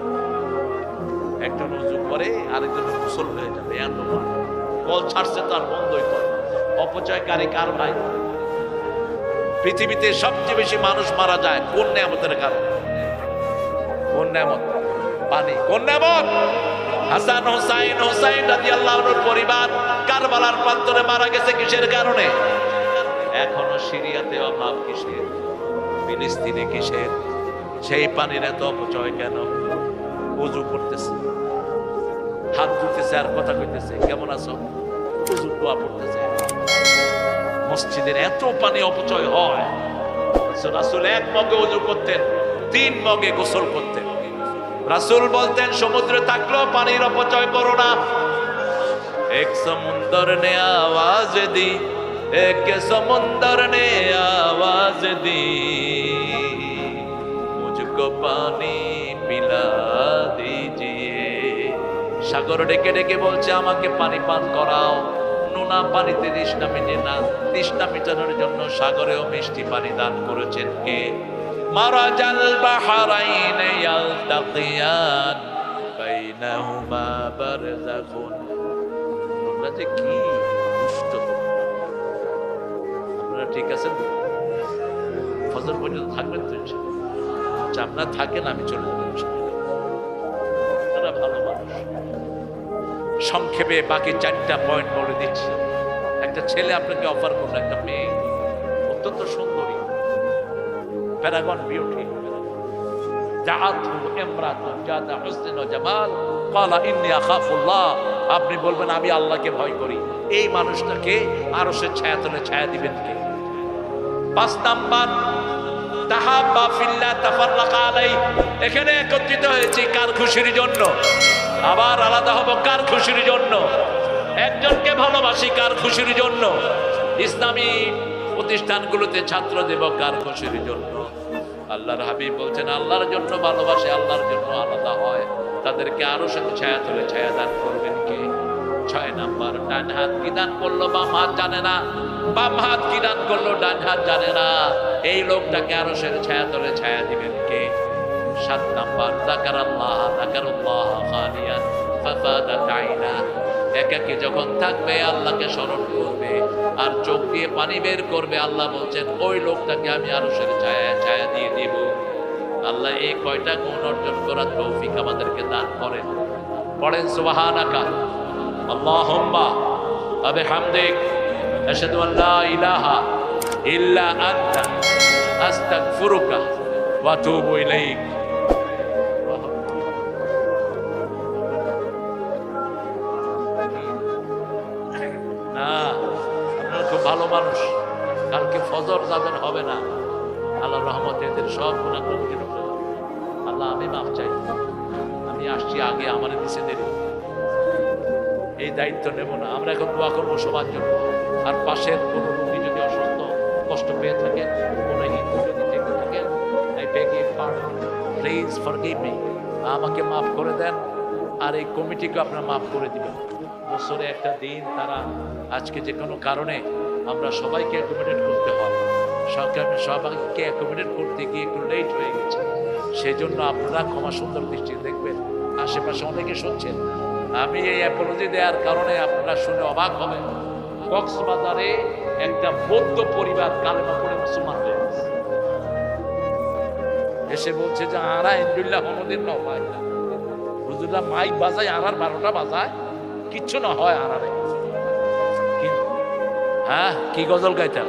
একজন ওযু করে, আরেকজন গোসল হয়ে যাবে, এত পানি। কল ছাড়ছে তার বন্ধই করে। অপচয়কারী কার ভাই? পৃথিবীতে সবচেয়ে বেশি মানুষ মারা যায় কোন নেয়ামতের কারণে? কোন নেয়ামত? পানি। কোন নেয়ামত? হাসান হোসাইন রাদিয়াল্লাহু আনহুর পরিবার কারবালার প্রান্তরে মারা গেছে কিসের কারণে? এখনো সিরিয়াতে অভাব কিসের? ফিলিস্তিনে কিসের? সেই পানির এত অপচয় কেন? ওযু করতেছে, হাত ধুতেছে আর কথা কইতেছে, কেমন আছো? ওযু দোয়া পড়তেছে। মসজিদের এত পানি অপচয় হয়। রাসূল 1 মগে ওযু করতেন, 3 মগে গোসল করতেন। রাসূল বলতেন, সমুদ্রে থাকলেও পানির অপচয় করো না। এক সমুন্দর নে আওয়াজ দি, এক সমুন্দর নে আওয়াজ দি, মুঝকো পানি পিলা দিজিয়ে। সাগর ডেকে ডেকে বলছে, আমাকে পানি পান করাও। নোনা পানিতে তৃষ্ণা মেটে না, তৃষ্ণা মেটানোর জন্য সাগরেও মিষ্টি পানি দান করেছেন কে? মারাজাল বাহরাইন ইয়ালতাকিয়ান বাইনাহুমা বারযাখুন। তোমরা যে কি দুষ্ট! আপনারা ঠিক আছেন? ফজর পর্যন্ত থাকবেন তো? আচ্ছা, আপনারা থাকেন, আমি চলে যাব। আপনারা ভালো মানুষ। সংক্ষেপে বাকি 4টা পয়েন্ট বলে দিচ্ছি। একটা ছেলে আপনাকে অফার করলো, একটা মেয়ে অত্যন্ত সুন্দরী, প্যারাগন বিউটি, আপনি বলবেন, আমি আল্লাহকে ভয় করি। এই মানুষটাকে আরশের ছায়া তলে ছায়া দিবেন কে? 5 নাম্বার, তাহাব্বা ফিল্লাহ তাফাররাকা আলাইহি। এখানে একত্রিত হয়েছি কার খুশির জন্য? আবার আলাদা হব কার খুশির জন্য? একজনকে ভালোবাসি কার খুশির জন্য? ইসলামী প্রতিষ্ঠানগুলোতে ছাত্র দেব কার খুশির জন্য? আল্লাহর হাবিব বলছেন আল্লাহর জন্য ভালোবাসে, আল্লাহর জন্য আলাদা হয়, তাদেরকে আরো সাথে ছায়া তোলে ছায়া দান করবেন কে? 6 নাম্বার, ডান হাত কি দান করলো বাম হাত জানে না, বাম হাত কি দান করলো ডান হাত জানে না, এই লোকটাকে আরো সাথে ছায়া তোলে ছায়া দিবেন কে? 7 নাম্বার, যাকারাল্লাহ খালিয়ান ফাফাদাত আইনা, একাকী যখন থাকবে আল্লাহকে স্মরণ করবে আর চোখ দিয়ে পানি বের করবে, আল্লাহ বলছেন ওই লোকটাকে আমি আরো সাথে ছায়া ছায়া দিয়ে দিব। আল্লাহ এই কয়টা গুণ অর্জন করার তৌফিক আমাদেরকে দান করেন। পড়েন সুবহানাকা আল্লাহুম্মা ওয়া বিহামদিক আশহাদু আল লা ইলাহা ইল্লা আনতা আস্তাগফিরুকা ওয়া আতুবু ইলাইক। না, আপনারা খুব ভালো মানুষ, কালকে ফজর যাদের হবে না আল্লাহর রহমতে এদের সব গুনাহ ক্ষমা করে। আল্লাহ আমি মাফ চাই, আমি আসছি আগে, আমার দিছে দেরি, এই দায়িত্ব নেব না। আমরা এখন দোয়া করবো সবার জন্য। আর পাশের কোনো রোগী যদি অসুস্থ কষ্ট পেয়ে থাকেন, কোনো হিন্দু যদি থেকে থাকেন, I beg you pardon, please forgive me, আমাকে মাফ করে দেন, আর এই কমিটিকে আপনারা মাফ করে দিবেন। বছরে একটা দিন তারা আজকে যে কোনো কারণে আমরা সবাইকে অ্যাকোমোডেট করতে হয়, সবাইকে অ্যাকোমোডেট করতে গিয়ে একটু লেট হয়ে গেছে, সেই জন্য আপনারা ক্ষমা সুন্দর দৃষ্টি দেখবেন। আশেপাশে অনেকে শুনছেন, আমি এই অ্যাপোলজি দেওয়ার কারণে আপনারা শুনে অবাক হবেন, কক্সবাজারে একটা বৌদ্ধ পরিবার কালেমা পড়ে মুসলমান হয়ে গেছে। এসে বলছে যে আরা ইন্দুল্লাহ হমদিন ন ভাই, হুজুররা মাইক বাজায়, আরার 12টা বাজায়, কিচ্ছু না হয় আরারে। হ্যাঁ, কি গজল গাইতাম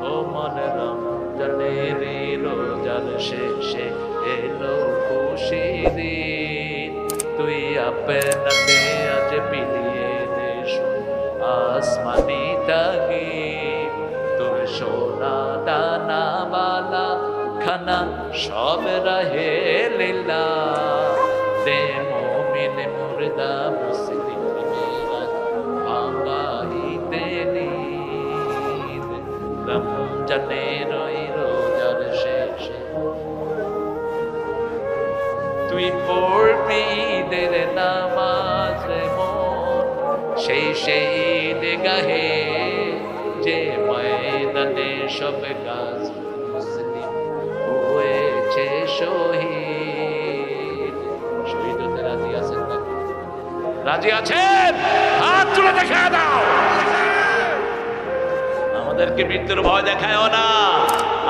ও মনে রমজানে রোজার শেষে এলো খুশি দিন, তুই আপনাতে আজ বিলিয়ে দে আসমানি তাগিদ, তোর সোনা দানা বালা খানা সব রাহে লীলা, দে মুমিন মুর্দা মুসলিমেরা ভাঙাইতে নিদ, রমজানের রোজার শেষে তুই পড়বি ঈদের নামাজ মন, সেই শহীদ গাহে যে ময়দানে সব গাছ মুসলিম হয়েছে শহীদ। শহীদ হতে রাজি আছেন না? রাজি আছেন? হাত তুলে দেখা দাও। আমাদেরকে মৃত্যুর ভয় দেখায় না,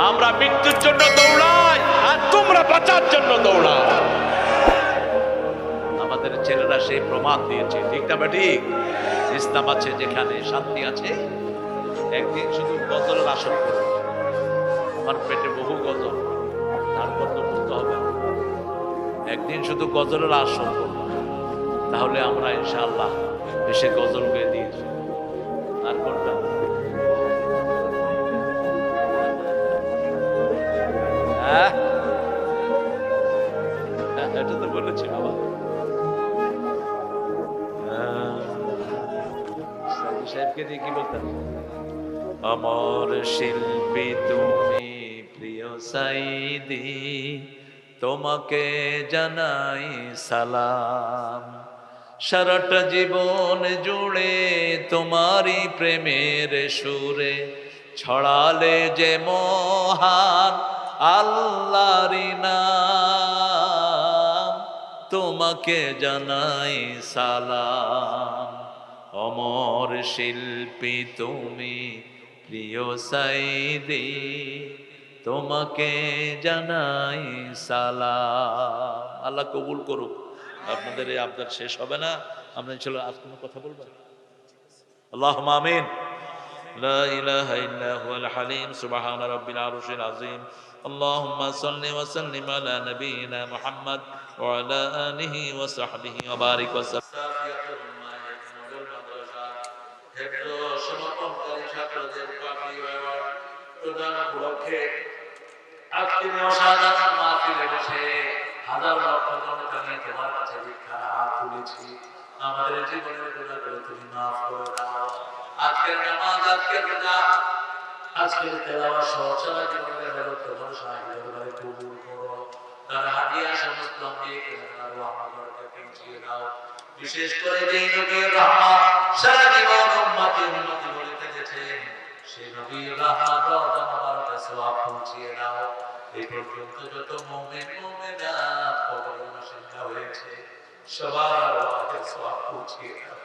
আমরা মৃত্যুর জন্য দৌড়াই আর তোমরা বাঁচার জন্য দৌড়াও। আমাদের ছেলেরা সেই প্রমাণ দিয়েছে, ঠিক না ঠিক? ইসলাম আছে যেখানে শান্তি আছে। একদিন শুধু গজলের আসর করো, আমার পেটে বহু গজল, তারপর তো বুঝতে হবে। একদিন শুধু গজলের আসর করো, তাহলে আমরা ইনশাআল্লাহ এসে গজল গেয়ে দিয়েছি। আর কোনটা? এটা তো বলেছি বাবা। সাহেবকে দিয়ে কি বলতেন? অমর শিল্পী তুমি প্রিয় সাইদি, তোমাকে জানাই সালাম, সারাটা জীবন জুড়ে তোমারই প্রেমের সুরে ছড়ালে যে মহান আল্লাহরই নাম, তোমাকে জানাই সালাম। অমর শিল্পী তুমি প্রিয় সাইদি, তোমাকে জানাই সালাম। আল্লাহ কবুল করুক। আপনাদের এই আবদার শেষ হবে না। আমরা চলো আজ কোনো কথা বলবো। আল্লাহুম্মা আমিন। লা ইলাহা ইল্লা হুয়াল হালিম সুবহান রাব্বিল আরশিল আযীম। আল্লাহুম্মা সাল্লি ওয়া সাল্লিম আলা নাবিয়িনা মুহাম্মদ ওয়া আলা আলিহি ওয়া সাহবিহি ওয়া বারিক ওয়া সাল্লাম। সমাপনকারী ছাত্রদের পার্টি অ্যাওয়ার্ড প্রদান উপলক্ষে আজকের অসাধারণ মাহফিলে বসে হাজার লক্ষ জনতা নিয়ে তোমার কাছে ভিক্ষার হাত তুলেছি। আমাদের জীবনের গুনাহগুলো তুমি মাফ করে দাও। আজকের নামাজ, আজকের রোজা আজকের তেলাওয়াত সহ সারা জীবনের ইবাদত তোমার শাহিদ করে কবুল করো। তার হাদিয়া সমস্ত আম্বিয়া আর রহমতকে পৌঁছিয়ে দাও। বিশেষ করে যেই নবীর রহমত সারা জীবন উম্মতি বলে থেকেছেন, সেই নবীর রহমত রওজা মুবারকে সওয়াব পৌঁছিয়ে দাও। এই পর্যন্ত যত মুমিন মুমিনাত কবরে নসিহত হয়েছে সবার ওয়াকে সওয়াব পৌঁছিয়ে দাও।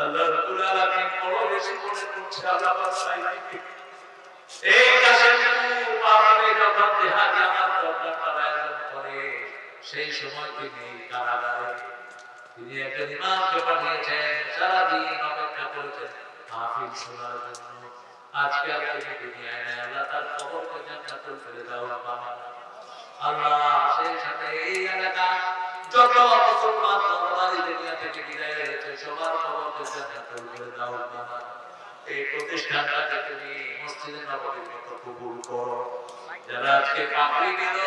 আল্লাহ রাব্বুল আলামিন বড় বেশি করে পৌঁছে আল্লাহ বাসাইকে এই কাশেমপুর পাহাড়ে যখন জিহাদি আমার দরবারটার আয়োজন করে, সেই সময় তিনি কারাগারে তিনি একজন ইমামকে পাঠিয়েছেন, সারাদিন অপেক্ষা করেছেন মাহফিল শোনার জন্য। আজকে আর তিনি দুনিয়ায় নেই, আল্লাহ তার কবরকে জান্নাতুল ফেরদাউস বানান। আল্লাহ সেই সাথে এই এলাকা যত মুসলমান নরনারী দুনিয়া থেকে বিদায় হয়েছে সবার কবরকে জান্নাতুল ফেরদাউস বানান। এই প্রতিষ্ঠানটাকে তুমি মসজিদে নববীর মতো কবুল করো। যারা আজকে পাপড়ি দিল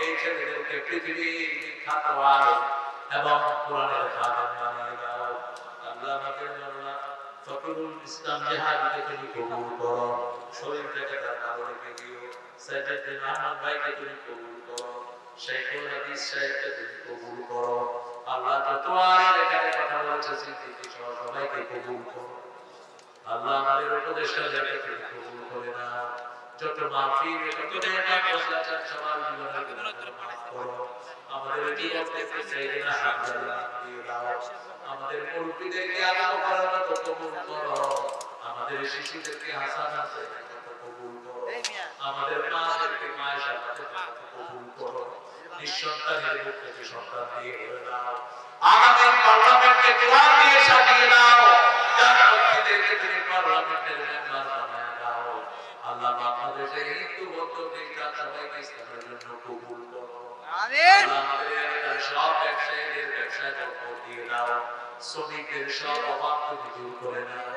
এই ছেলেদেরকে পৃথিবীর বিখ্যাত আলেম এবং কোরআনের খাদেম বানিয়ে দাও। আল্লাহ আমাদের মওলানা ফখরুল ইসলাম জিহাদিকে তুমি কবুল করো। শরীর থেকে তার ভালো রেখে দিও। সাইয়েদুদ্দিন আহমদ ভাইকে তুমি কবুল করো। শেখুল হাদিস সাহেবকে তুমি কবুল করো। আল্লাহ যত আলেম এখানে কথা বলেছে সিদ্দিকী সহ সবাইকে কবুল করো। আল্লাহ আমাদের উপদেষ্টাদেরকে তুমি কবুল করে নাও। যত মাহফিল যত নেতা বসেছেন সবার জীবনের গুনাহ মাফ করো। আমাদের জীবন থেকে সাইয়েদনা হামজাল্লাহ দিয়ে দাও। আমাদের মুরব্বিদেরকে আল্লাহ করার মতো কবুল করো। আমাদের শিশুদেরকে হাসানাত মতো কবুল করো। আমাদের মাদেরকে মায়ের সাথে কবুল করো। নিঃসন্তানের মুখ থেকে সন্তান দিয়ে দাও। আমাদের পার্লামেন্টকে কোরআন দিয়ে সাজিয়ে দাও। জান্নাতীদেরকে তুমি পার্লামেন্টের মেম্বার বানায় দাও। আল্লাহ বাংলাদেশের হিন্দু বৌদ্ধ খ্রিস্টান সবাইকে ইসলামের জন্য কবুল করো। আমিন। আল্লাহ আমাদের এলাকার সব ব্যবসায়ীদের ব্যবসায় বরকত দিয়ে দাও। শ্রমিকদের সব অভাব তুমি দূর করে নাও।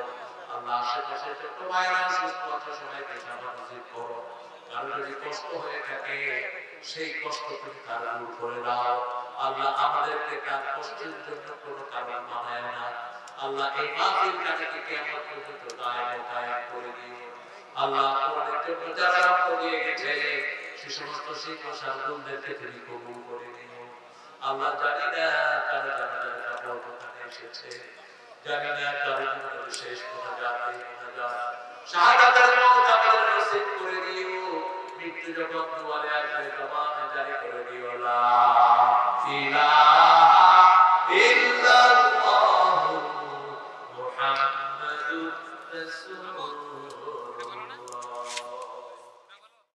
আল্লাহ আশেপাশে যত ভাইরা সুস্থ আছে সবাইকে সামনে নসিব করো। কারো যদি কষ্ট হয়ে থাকে সেই কষ্ট তুমি তার দূর করে দাও। আল্লাহ আমাদেরকে তার কষ্টের জন্য কোনো কারণ বানায় না। আল্লাহ এই মাহফিল কাজকে কিয়ামত পর্যন্ত দায়েম করে দিও। আল্লাহ কোরআনের জন্য যারা রক্ত দিয়ে গেছে সেই সমস্ত শিখ ও শারদুলদেরকে তুমি কবুল করে নিও। আল্লাহ জানি না কারো জানাজার কাপড় কোথায় এসেছে, জানি না কারো জীবনের শেষ মোনাজাত শাহাদাতের মওত আমাদের নসিব করে দিও। মৃত্যু যখন দুয়ারে আসবে জবানে জারি করে দিও লা ইলাহা ইল্লাল্লাহ